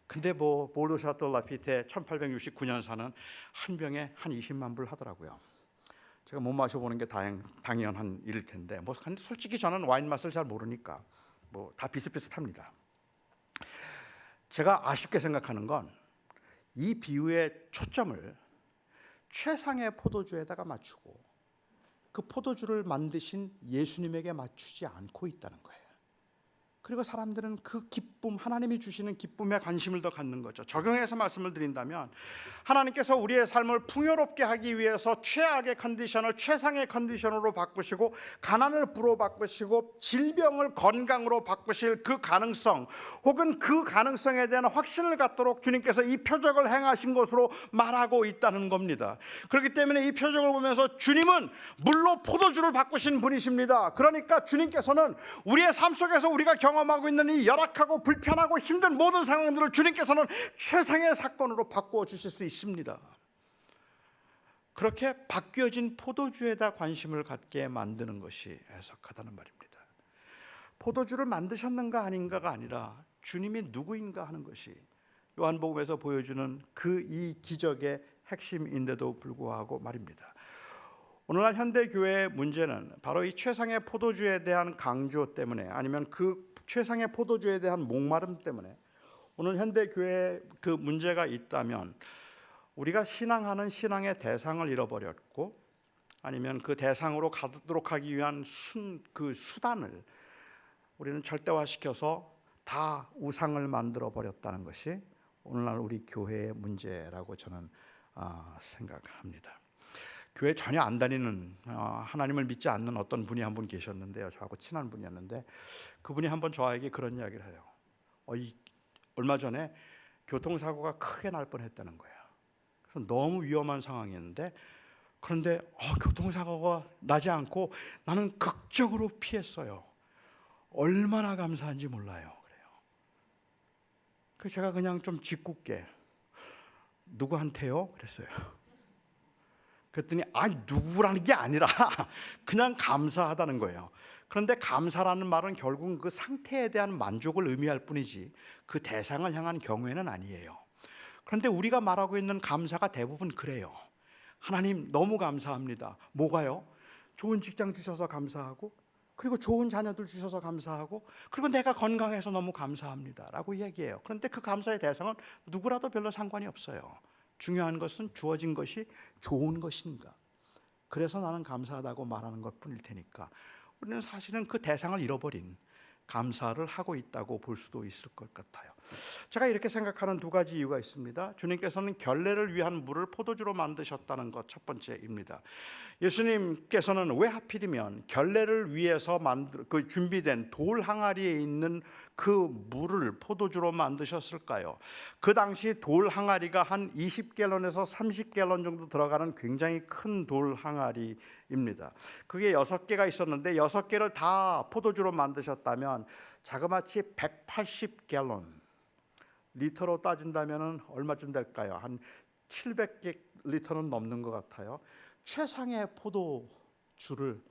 근데 뭐 몰도 샤토 라피테 1869년산은 한 병에 한 20만 불 하더라고요. 제가 못 마셔보는 게 당연한 일일 텐데 근데 솔직히 저는 와인 맛을 잘 모르니까 다 비슷비슷합니다. 제가 아쉽게 생각하는 건 이 비유의 초점을 최상의 포도주에다가 맞추고 그 포도주를 만드신 예수님에게 맞추지 않고 있다는 거예요. 그리고 사람들은 그 기쁨, 하나님이 주시는 기쁨에 관심을 더 갖는 거죠. 적용해서 말씀을 드린다면 하나님께서 우리의 삶을 풍요롭게 하기 위해서 최악의 컨디션을 최상의 컨디션으로 바꾸시고, 가난을 부로 바꾸시고 질병을 건강으로 바꾸실 그 가능성, 혹은 그 가능성에 대한 확신을 갖도록 주님께서 이 표적을 행하신 것으로 말하고 있다는 겁니다. 그렇기 때문에 이 표적을 보면서 주님은 물로 포도주를 바꾸신 분이십니다. 그러니까 주님께서는 우리의 삶 속에서 우리가 경험하고 있는 이 열악하고 불편하고 힘든 모든 상황들을 주님께서는 최상의 사건으로 바꾸어 주실 수 있습니다. 그렇게 바뀌어진 포도주에다 관심을 갖게 만드는 것이 해석하다는 말입니다. 포도주를 만드셨는가 아닌가가 아니라 주님이 누구인가 하는 것이 요한복음에서 보여주는 이 기적의 핵심인데도 불구하고 말입니다. 오늘날 현대교회의 문제는 바로 이 최상의 포도주에 대한 강조 때문에, 아니면 그 최상의 포도주에 대한 목마름 때문에 오늘 현대교회에 그 문제가 있다면, 우리가 신앙하는 신앙의 대상을 잃어버렸고, 아니면 그 대상으로 가도록 하기 위한 그 수단을 우리는 절대화시켜서 다 우상을 만들어 버렸다는 것이 오늘날 우리 교회의 문제라고 저는 생각합니다. 교회 전혀 안 다니는 하나님을 믿지 않는 어떤 분이 한 분 계셨는데요. 저하고 친한 분이었는데 그분이 한번 저에게 그런 이야기를 해요. 얼마 전에 교통사고가 크게 날 뻔했다는 거예요. 그래서 너무 위험한 상황이었는데, 그런데 교통사고가 나지 않고 나는 극적으로 피했어요. 얼마나 감사한지 몰라요. 그래요. 그래서 제가 그냥 좀 짓궂게 누구한테요? 그랬어요. 그랬더니 누구라는 게 아니라 그냥 감사하다는 거예요. 그런데 감사라는 말은 결국은 그 상태에 대한 만족을 의미할 뿐이지 그 대상을 향한 경외는 아니에요. 그런데 우리가 말하고 있는 감사가 대부분 그래요. 하나님 너무 감사합니다. 뭐가요? 좋은 직장 주셔서 감사하고, 그리고 좋은 자녀들 주셔서 감사하고, 그리고 내가 건강해서 너무 감사합니다 라고 얘기해요. 그런데 그 감사의 대상은 누구라도 별로 상관이 없어요. 중요한 것은 주어진 것이 좋은 것인가, 그래서 나는 감사하다고 말하는 것 뿐일 테니까, 우리는 사실은 그 대상을 잃어버린, 감사를 하고 있다고 볼 수도 있을 것 같아요. 제가 이렇게 생각하는 두 가지 이유가 있습니다. 주님께서는 결례를 위한 물을 포도주로 만드셨다는 것 첫 번째입니다. 예수님께서는 왜 하필이면 결례를 위해서 준비된 돌 항아리에 있는 그 물을 포도주로 만드셨을까요? 그 당시 돌 항아리가 한 20갤런에서 30갤런 정도 들어가는 굉장히 큰 돌 항아리입니다. 그게 6개가 있었는데 6개를 다 포도주로 만드셨다면 자그마치 180갤런, 리터로 따진다면 얼마쯤 될까요? 한 700리터는 넘는 것 같아요. 최상의 포도주를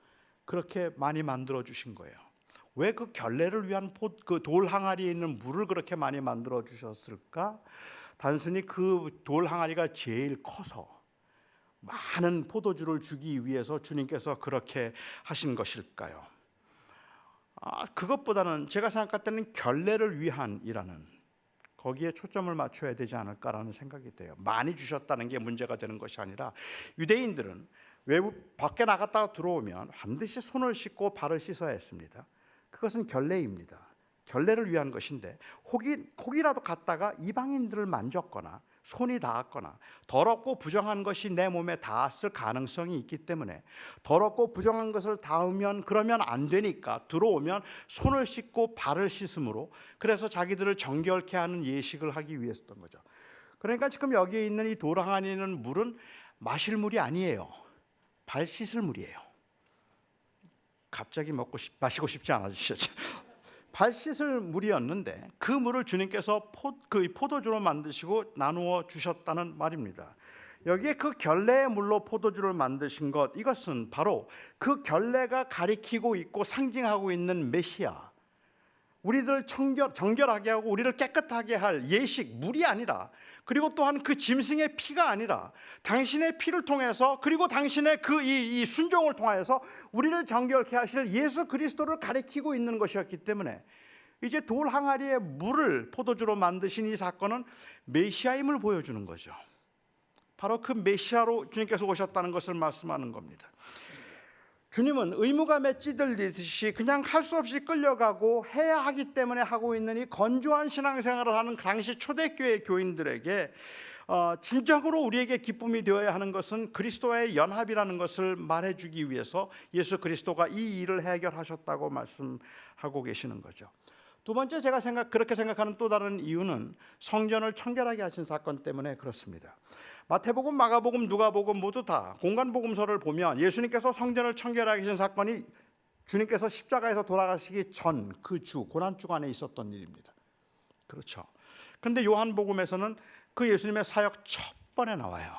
그렇게 많이 만들어 주신 거예요. 왜 그 결례를 위한 그 돌 항아리에 있는 물을 그렇게 많이 만들어 주셨을까? 단순히 그 돌 항아리가 제일 커서 많은 포도주를 주기 위해서 주님께서 그렇게 하신 것일까요? 그것보다는 제가 생각할 때는 결례를 위한이라는 거기에 초점을 맞춰야 되지 않을까라는 생각이 돼요. 많이 주셨다는 게 문제가 되는 것이 아니라 유대인들은 밖에 나갔다가 들어오면 반드시 손을 씻고 발을 씻어야 했습니다. 그것은 결례입니다. 결례를 위한 것인데 혹이라도 갔다가 이방인들을 만졌거나 손이 닿았거나 더럽고 부정한 것이 내 몸에 닿았을 가능성이 있기 때문에 더럽고 부정한 것을 닿으면 그러면 안 되니까 들어오면 손을 씻고 발을 씻음으로 그래서 자기들을 정결케 하는 예식을 하기 위해서였던 거죠. 그러니까 지금 여기에 있는 이 돌 항아리에 있는 물은 마실 물이 아니에요. 발 씻을 물이에요. 갑자기 마시고 싶지 않아지셨죠? 발 씻을 물이었는데 그 물을 주님께서 포도주로 만드시고 나누어 주셨다는 말입니다. 여기에 그 결례의 물로 포도주를 만드신 것, 이것은 바로 그 결례가 가리키고 있고 상징하고 있는 메시아, 우리들 정결하게 하고 우리를 깨끗하게 할 예식, 물이 아니라, 그리고 또한 그 짐승의 피가 아니라 당신의 피를 통해서, 그리고 당신의 이 순종을 통하여서 우리를 정결케 하실 예수 그리스도를 가리키고 있는 것이었기 때문에 이제 돌 항아리에 물을 포도주로 만드신 이 사건은 메시아임을 보여주는 거죠. 바로 그 메시아로 주님께서 오셨다는 것을 말씀하는 겁니다. 주님은 의무감에 찌들리듯이 그냥 할 수 없이 끌려가고 해야 하기 때문에 하고 있는 이 건조한 신앙생활을 하는 당시 초대교회 교인들에게 진정으로 우리에게 기쁨이 되어야 하는 것은 그리스도와의 연합이라는 것을 말해주기 위해서 예수 그리스도가 이 일을 해결하셨다고 말씀하고 계시는 거죠. 두 번째, 제가 그렇게 생각하는 또 다른 이유는 성전을 청결하게 하신 사건 때문에 그렇습니다. 마태복음, 마가복음, 누가복음 모두 다 공간복음서를 보면 예수님께서 성전을 청결하게 하신 사건이 주님께서 십자가에서 돌아가시기 전 그 주 고난주간에 있었던 일입니다. 그렇죠. 그런데 요한복음에서는 그 예수님의 사역 첫 번에 나와요.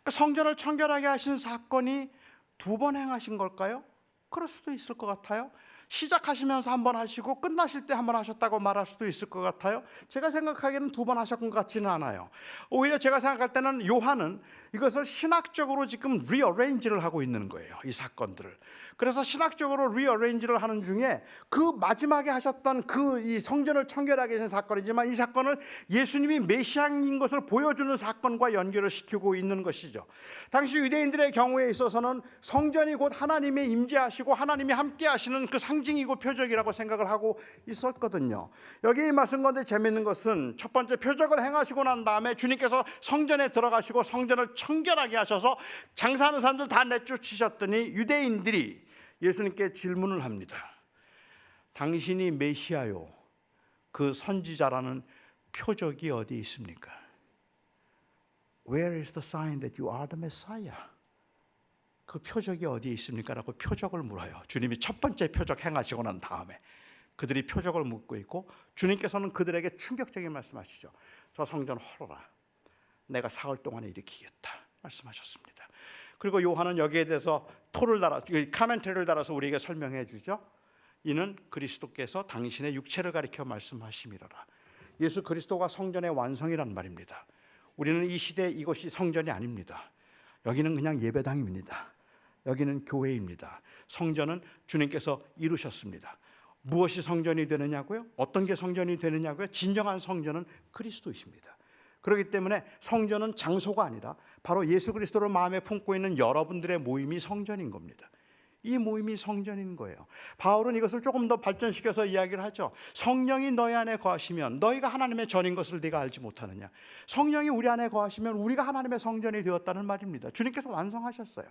그러니까 성전을 청결하게 하신 사건이 두 번 행하신 걸까요? 그럴 수도 있을 것 같아요. 시작하시면서 한 번 하시고 끝나실 때 한 번 하셨다고 말할 수도 있을 것 같아요. 제가 생각하기에는 두 번 하셨던 것 같지는 않아요. 오히려 제가 생각할 때는 요한은 이것을 신학적으로 지금 리어레인지를 하고 있는 거예요, 이 사건들을. 그래서 신학적으로 리어레인지를 하는 중에 그 마지막에 하셨던 이 성전을 청결하게 하신 사건이지만 이 사건을 예수님이 메시아인 것을 보여주는 사건과 연결을 시키고 있는 것이죠. 당시 유대인들의 경우에 있어서는 성전이 곧 하나님의 임재하시고 하나님이 함께 하시는 그 상징이고 표적이라고 생각을 하고 있었거든요. 여기 말씀 건데 재밌는 것은 첫 번째, 표적을 행하시고 난 다음에 주님께서 성전에 들어가시고 성전을 청결하게 하셔서 장사하는 사람들 다 내쫓으셨더니 유대인들이 예수님께 질문을 합니다. 당신이 메시아요, 그 선지자라는 표적이 어디 있습니까? Where is the sign that you are the Messiah? 그 표적이 어디에 있습니까? 라고 표적을 물어요. 주님이 첫 번째 표적 행하시고 난 다음에 그들이 표적을 묻고 있고 주님께서는 그들에게 충격적인 말씀하시죠. 저 성전 헐어라, 내가 사흘 동안에 일으키겠다 말씀하셨습니다. 그리고 요한은 여기에 대해서 카멘터리를 달아서 우리에게 설명해 주죠. 이는 그리스도께서 당신의 육체를 가리켜 말씀하심이로라. 예수 그리스도가 성전의 완성이란 말입니다. 우리는 이 시대에 이것이 성전이 아닙니다. 여기는 그냥 예배당입니다. 여기는 교회입니다. 성전은 주님께서 이루셨습니다. 무엇이 성전이 되느냐고요? 어떤 게 성전이 되느냐고요? 진정한 성전은 그리스도이십니다. 그렇기 때문에 성전은 장소가 아니라 바로 예수 그리스도를 마음에 품고 있는 여러분들의 모임이 성전인 겁니다. 이 모임이 성전인 거예요. 바울은 이것을 조금 더 발전시켜서 이야기를 하죠. 성령이 너희 안에 거하시면 너희가 하나님의 전인 것을 네가 알지 못하느냐. 성령이 우리 안에 거하시면 우리가 하나님의 성전이 되었다는 말입니다. 주님께서 완성하셨어요.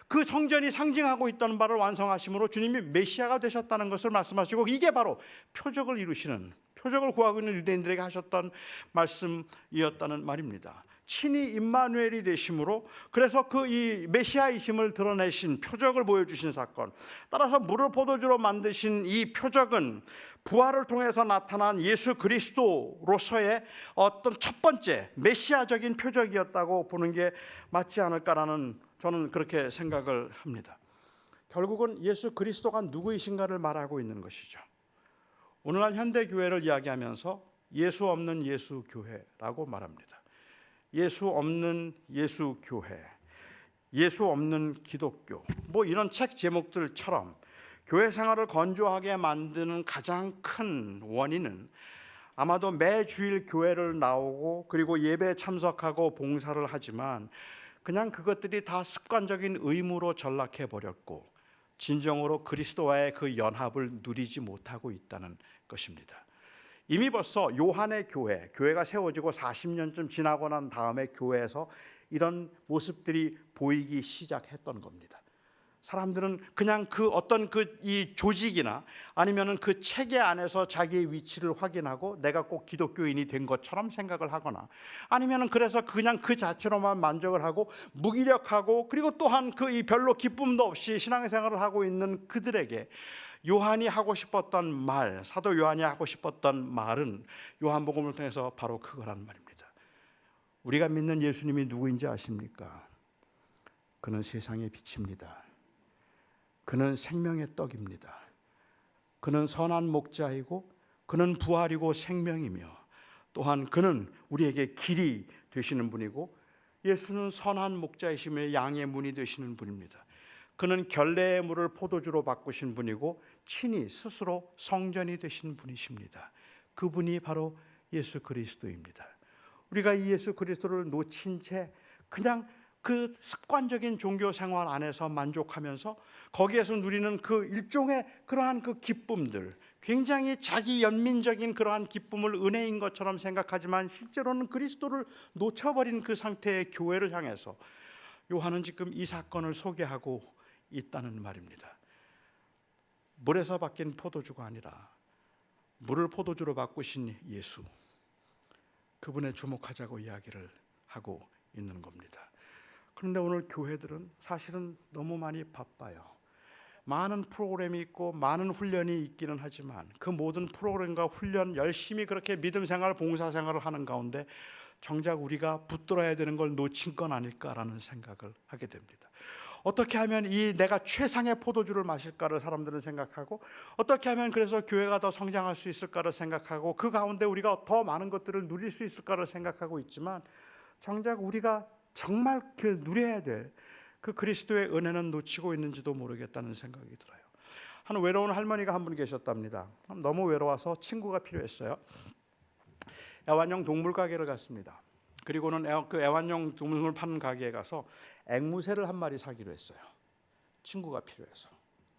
그 성전이 상징하고 있던 바를 완성하심으로 주님이 메시아가 되셨다는 것을 말씀하시고, 이게 바로 표적을 이루시는, 표적을 구하고 있는 유대인들에게 하셨던 말씀이었다는 말입니다. 친히 임마누엘이 되심으로, 그래서 그 이 메시아이심을 드러내신 표적을 보여주신 사건, 따라서 물을 포도주로 만드신 이 표적은 부활을 통해서 나타난 예수 그리스도로서의 어떤 첫 번째 메시아적인 표적이었다고 보는 게 맞지 않을까라는, 저는 그렇게 생각을 합니다. 결국은 예수 그리스도가 누구이신가를 말하고 있는 것이죠. 오늘날 현대교회를 이야기하면서 예수 없는 예수교회라고 말합니다. 예수 없는 예수교회, 예수 없는 기독교, 뭐 이런 책 제목들처럼 교회 생활을 건조하게 만드는 가장 큰 원인은 아마도 매 주일 교회를 나오고 그리고 예배에 참석하고 봉사를 하지만 그냥 그것들이 다 습관적인 의무로 전락해 버렸고 진정으로 그리스도와의 그 연합을 누리지 못하고 있다는 것입니다. 이미 벌써 요한의 교회가 세워지고 40년쯤 지나고 난 다음에 교회에서 이런 모습들이 보이기 시작했던 겁니다. 사람들은 그냥 그 어떤 이 조직이나 아니면은 그 체계 안에서 자기의 위치를 확인하고 내가 꼭 기독교인이 된 것처럼 생각을 하거나, 아니면은 그래서 그냥 그 자체로만 만족을 하고 무기력하고, 그리고 또한 이 별로 기쁨도 없이 신앙생활을 하고 있는 그들에게 요한이 하고 싶었던 말, 사도 요한이 하고 싶었던 말은 요한복음을 통해서 바로 그거란 말입니다. 우리가 믿는 예수님이 누구인지 아십니까? 그는 세상의 빛입니다. 그는 생명의 떡입니다. 그는 선한 목자이고 그는 부활이고 생명이며, 또한 그는 우리에게 길이 되시는 분이고, 예수는 선한 목자이시며 양의 문이 되시는 분입니다. 그는 결례의 물을 포도주로 바꾸신 분이고 친히 스스로 성전이 되신 분이십니다. 그분이 바로 예수 그리스도입니다. 우리가 이 예수 그리스도를 놓친 채 그냥 그 습관적인 종교 생활 안에서 만족하면서 거기에서 누리는 그 일종의 그러한 그 기쁨들, 굉장히 자기 연민적인 그러한 기쁨을 은혜인 것처럼 생각하지만 실제로는 그리스도를 놓쳐버린 그 상태의 교회를 향해서 요한은 지금 이 사건을 소개하고 있다는 말입니다. 물에서 바뀐 포도주가 아니라 물을 포도주로 바꾸신 예수, 그분에 주목하자고 이야기를 하고 있는 겁니다. 그런데 오늘 교회들은 사실은 너무 많이 바빠요. 많은 프로그램이 있고 많은 훈련이 있기는 하지만 그 모든 프로그램과 훈련 열심히 그렇게 믿음 생활, 봉사 생활을 하는 가운데 정작 우리가 붙들어야 되는 걸 놓친 건 아닐까라는 생각을 하게 됩니다. 어떻게 하면 이 내가 최상의 포도주를 마실까를 사람들은 생각하고, 어떻게 하면 그래서 교회가 더 성장할 수 있을까를 생각하고, 그 가운데 우리가 더 많은 것들을 누릴 수 있을까를 생각하고 있지만 정작 우리가 정말 누려야 될 그 그리스도의 은혜는 놓치고 있는지도 모르겠다는 생각이 들어요. 한 외로운 할머니가 한 분 계셨답니다. 너무 외로워서 친구가 필요했어요. 애완용 동물 가게를 갔습니다. 그리고는 그 애완용 동물 파는 가게에 가서 앵무새를 한 마리 사기로 했어요. 친구가 필요해서.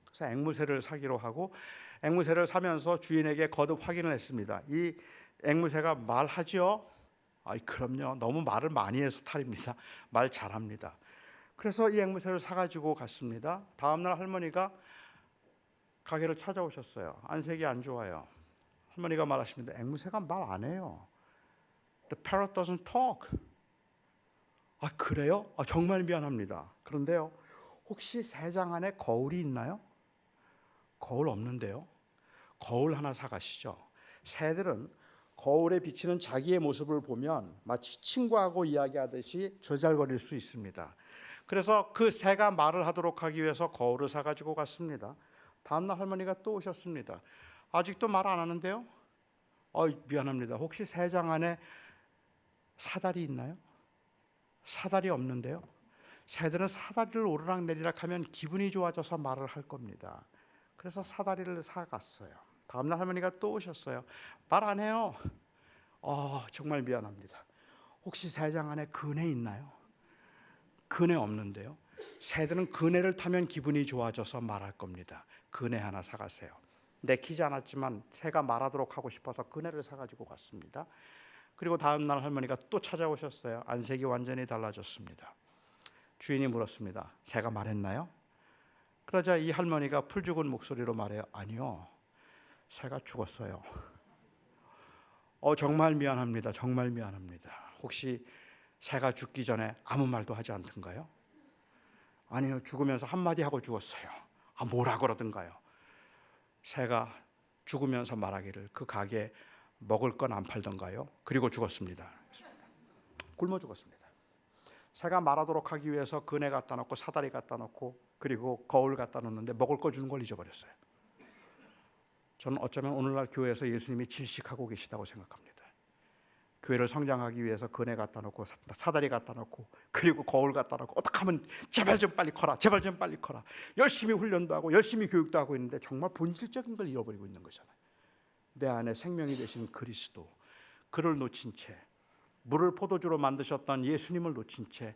그래서 앵무새를 사기로 하고 앵무새를 사면서 주인에게 거듭 확인을 했습니다. 이 앵무새가 말하죠? 그럼요. 너무 말을 많이 해서 탈입니다. 말 잘합니다. 그래서 이 앵무새를 사가지고 갔습니다. 다음날 할머니가 가게를 찾아오셨어요. 안색이 안 좋아요. 할머니가 말하십니다. 앵무새가 말 안 해요. The parrot doesn't talk. 그래요? 정말 미안합니다. 그런데요, 혹시 새장 안에 거울이 있나요? 거울 없는데요. 거울 하나 사가시죠. 새들은 거울에 비치는 자기의 모습을 보면 마치 친구하고 이야기하듯이 조잘거릴 수 있습니다. 그래서 그 새가 말을 하도록 하기 위해서 거울을 사가지고 갔습니다. 다음날 할머니가 또 오셨습니다. 아직도 말 안 하는데요? 미안합니다. 혹시 새장 안에 사다리 있나요? 사다리 없는데요. 새들은 사다리를 오르락내리락 하면 기분이 좋아져서 말을 할 겁니다. 그래서 사다리를 사갔어요. 다음날 할머니가 또 오셨어요. 말 안 해요. 정말 미안합니다. 혹시 새장 안에 그네 있나요? 그네 없는데요. 새들은 그네를 타면 기분이 좋아져서 말할 겁니다. 그네 하나 사가세요. 내키지 않았지만 새가 말하도록 하고 싶어서 그네를 사가지고 갔습니다. 그리고 다음 날 할머니가 또 찾아오셨어요. 안색이 완전히 달라졌습니다. 주인이 물었습니다. 새가 말했나요? 그러자 이 할머니가 풀죽은 목소리로 말해요. 아니요, 새가 죽었어요. 정말 미안합니다. 정말 미안합니다. 혹시 새가 죽기 전에 아무 말도 하지 않던가요? 아니요, 죽으면서 한마디 하고 죽었어요. 뭐라 그러던가요? 새가 죽으면서 말하기를 그 가게에 먹을 건 안 팔던가요? 그리고 죽었습니다. 굶어 죽었습니다. 새가 말하도록 하기 위해서 그네 갖다 놓고 사다리 갖다 놓고 그리고 거울 갖다 놓는데 먹을 거 주는 걸 잊어버렸어요. 저는 어쩌면 오늘날 교회에서 예수님이 질식하고 계시다고 생각합니다. 교회를 성장하기 위해서 그네 갖다 놓고 사다리 갖다 놓고 그리고 거울 갖다 놓고 어떻게 하면 제발 좀 빨리 커라, 제발 좀 빨리 커라, 열심히 훈련도 하고 열심히 교육도 하고 있는데 정말 본질적인 걸 잃어버리고 있는 거잖아요. 내 안에 생명이 되신 그리스도, 그를 놓친 채, 물을 포도주로 만드셨던 예수님을 놓친 채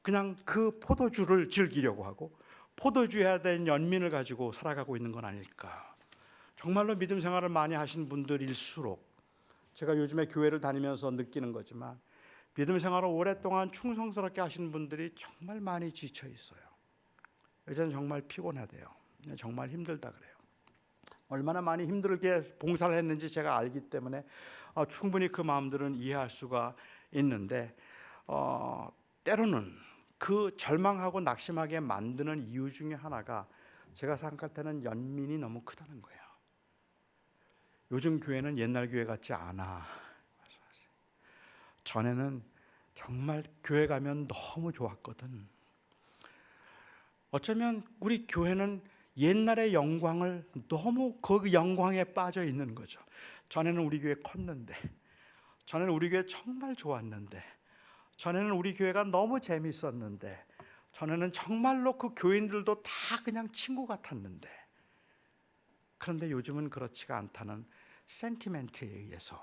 그냥 그 포도주를 즐기려고 하고 포도주해야 된 연민을 가지고 살아가고 있는 건 아닐까. 정말로 믿음 생활을 많이 하신 분들일수록, 제가 요즘에 교회를 다니면서 느끼는 거지만 믿음 생활을 오랫동안 충성스럽게 하시는 분들이 정말 많이 지쳐 있어요. 이제는 정말 피곤하대요. 정말 힘들다 그래요. 얼마나 많이 힘들게 봉사를 했는지 제가 알기 때문에 충분히 그 마음들은 이해할 수가 있는데, 때로는 그 절망하고 낙심하게 만드는 이유 중에 하나가 제가 생각할 때는 연민이 너무 크다는 거예요. 요즘 교회는 옛날 교회 같지 않아. 전에는 정말 교회 가면 너무 좋았거든. 어쩌면 우리 교회는 옛날의 영광을 너무 그 영광에 빠져 있는 거죠. 전에는 우리 교회 컸는데, 전에는 우리 교회 정말 좋았는데, 전에는 우리 교회가 너무 재밌었는데, 전에는 정말로 그 교인들도 다 그냥 친구 같았는데, 그런데 요즘은 그렇지가 않다는 센티멘트에 의해서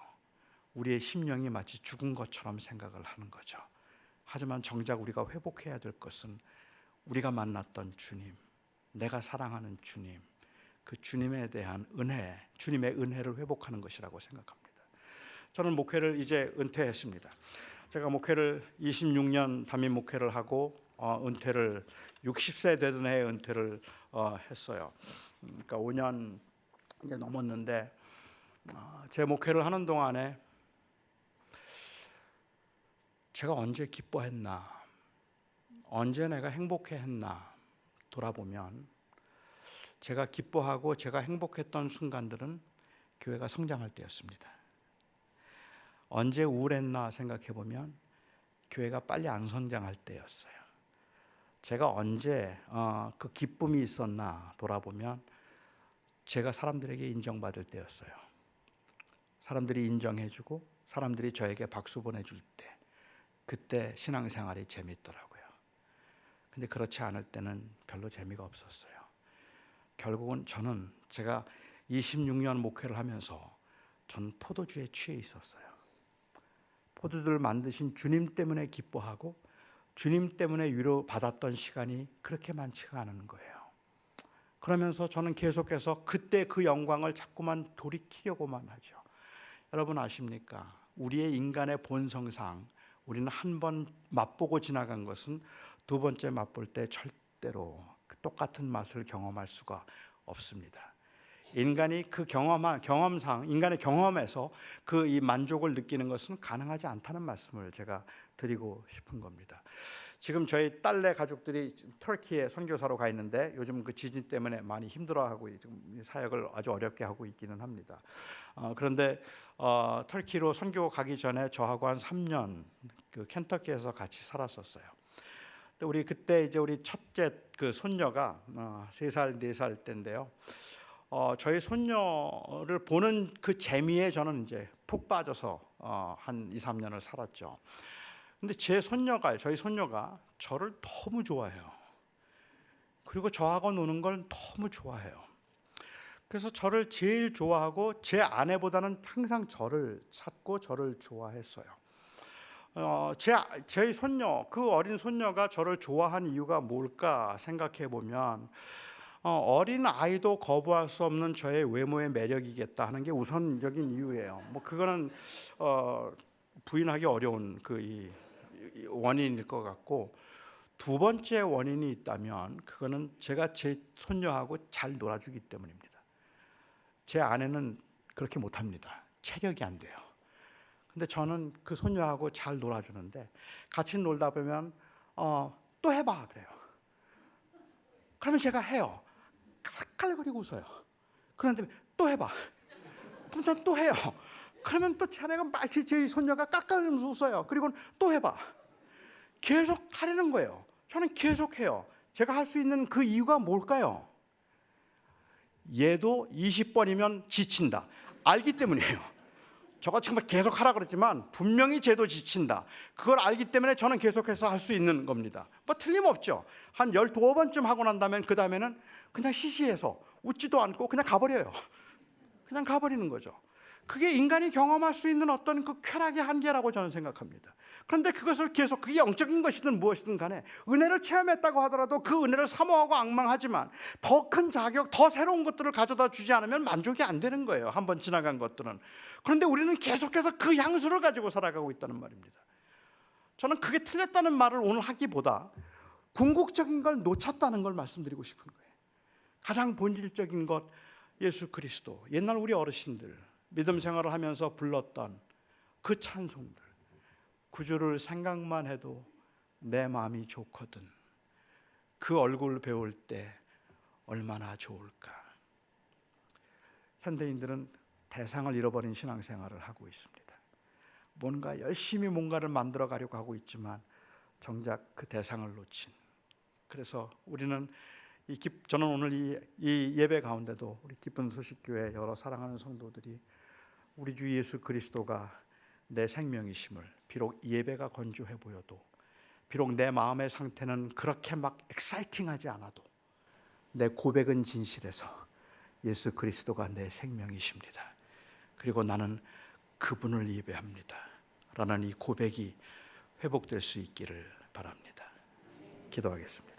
우리의 심령이 마치 죽은 것처럼 생각을 하는 거죠. 하지만 정작 우리가 회복해야 될 것은 우리가 만났던 주님, 내가 사랑하는 주님, 그 주님에 대한 은혜, 주님의 은혜를 회복하는 것이라고 생각합니다. 저는 목회를 이제 은퇴했습니다. 제가 목회를 26년 담임 목회를 하고 은퇴를 60세 되던 해에 은퇴를 했어요. 그러니까 5년 이제 넘었는데, 제 목회를 하는 동안에 제가 언제 기뻐했나, 언제 내가 행복해했나 돌아보면 제가 기뻐하고 제가 행복했던 순간들은 교회가 성장할 때였습니다. 언제 우울했나 생각해보면 교회가 빨리 안 성장할 때였어요. 제가 언제 그 기쁨이 있었나 돌아보면 제가 사람들에게 인정받을 때였어요. 사람들이 인정해주고 사람들이 저에게 박수 보내줄 때, 그때 신앙생활이 재밌더라고요. 근데 그렇지 않을 때는 별로 재미가 없었어요. 결국은 저는 제가 26년 목회를 하면서 전 포도주에 취해 있었어요. 포도주를 만드신 주님 때문에 기뻐하고 주님 때문에 위로받았던 시간이 그렇게 많지가 않은 거예요. 그러면서 저는 계속해서 그때 그 영광을 자꾸만 돌이키려고만 하죠. 여러분 아십니까? 우리의 인간의 본성상 우리는 한 번 맛보고 지나간 것은 두 번째 맛볼 때 절대로 똑같은 맛을 경험할 수가 없습니다. 인간이 그 경험상, 인간의 경험에서 그 이 만족을 느끼는 것은 가능하지 않다는 말씀을 제가 드리고 싶은 겁니다. 지금 저희 딸네 가족들이 터키에 선교사로 가 있는데 요즘 그 지진 때문에 많이 힘들어하고 지금 사역을 아주 어렵게 하고 있기는 합니다. 그런데 터키로 선교 가기 전에 저하고 한 3년 그 켄터키에서 같이 살았었어요. 우리 그때 이제 우리 첫째 그 손녀가 3살, 4살 때인데요. 저희 손녀를 보는 그 재미에 저는 이제 푹 빠져서 한 2, 3년을 살았죠. 근데 저희 손녀가 저를 너무 좋아해요. 그리고 저하고 노는 걸 너무 좋아해요. 그래서 저를 제일 좋아하고 제 아내보다는 항상 저를 찾고 저를 좋아했어요. 저희 손녀, 그 어린 손녀가 저를 좋아한 이유가 뭘까 생각해 보면 어린 아이도 거부할 수 없는 저의 외모의 매력이겠다 하는 게 우선적인 이유예요. 뭐 그거는 부인하기 어려운 이 원인일 것 같고, 두 번째 원인이 있다면 그거는 제가 제 손녀하고 잘 놀아주기 때문입니다. 제 아내는 그렇게 못합니다. 체력이 안 돼요. 근데 저는 그 손녀하고 잘 놀아주는데, 같이 놀다 보면 또 해봐 그래요. 그러면 제가 해요. 깔깔거리고 웃어요. 그런데 또 해봐. 그럼 전 또 해요. 그러면 또 자네가 막 제 손녀가 깔깔거리면서 웃어요. 그리고 또 해봐. 계속 하려는 거예요. 저는 계속 해요. 제가 할 수 있는 그 이유가 뭘까요? 얘도 20번이면 지친다. 알기 때문이에요. 저가 정말 계속 하라 그랬지만 분명히 쟤도 지친다. 그걸 알기 때문에 저는 계속해서 할 수 있는 겁니다. 뭐 틀림없죠. 한 12번쯤 하고 난 다음엔 그 다음에는 그냥 시시해서 웃지도 않고 그냥 가버려요. 그냥 가버리는 거죠. 그게 인간이 경험할 수 있는 어떤 그 쾌락의 한계라고 저는 생각합니다. 그런데 그것을 계속, 그게 영적인 것이든 무엇이든 간에 은혜를 체험했다고 하더라도 그 은혜를 사모하고 앙망하지만 더 큰 자격, 더 새로운 것들을 가져다 주지 않으면 만족이 안 되는 거예요. 한번 지나간 것들은. 그런데 우리는 계속해서 그 향수를 가지고 살아가고 있다는 말입니다. 저는 그게 틀렸다는 말을 오늘 하기보다 궁극적인 걸 놓쳤다는 걸 말씀드리고 싶은 거예요. 가장 본질적인 것, 예수 그리스도. 옛날 우리 어르신들 믿음 생활을 하면서 불렀던 그 찬송들, 구주를 생각만 해도 내 마음이 좋거든. 그 얼굴 배울 때 얼마나 좋을까. 현대인들은 대상을 잃어버린 신앙생활을 하고 있습니다. 뭔가 열심히 뭔가를 만들어 가려고 하고 있지만 정작 그 대상을 놓친. 그래서 우리는 저는 오늘 이 예배 가운데도 우리 기쁜 소식교회 여러 사랑하는 성도들이 우리 주 예수 그리스도가 내 생명이심을, 비록 예배가 건조해 보여도, 비록 내 마음의 상태는 그렇게 막 엑사이팅하지 않아도 내 고백은 진실해서 예수 그리스도가 내 생명이십니다. 그리고 나는 그분을 예배합니다 라는 이 고백이 회복될 수 있기를 바랍니다. 기도하겠습니다.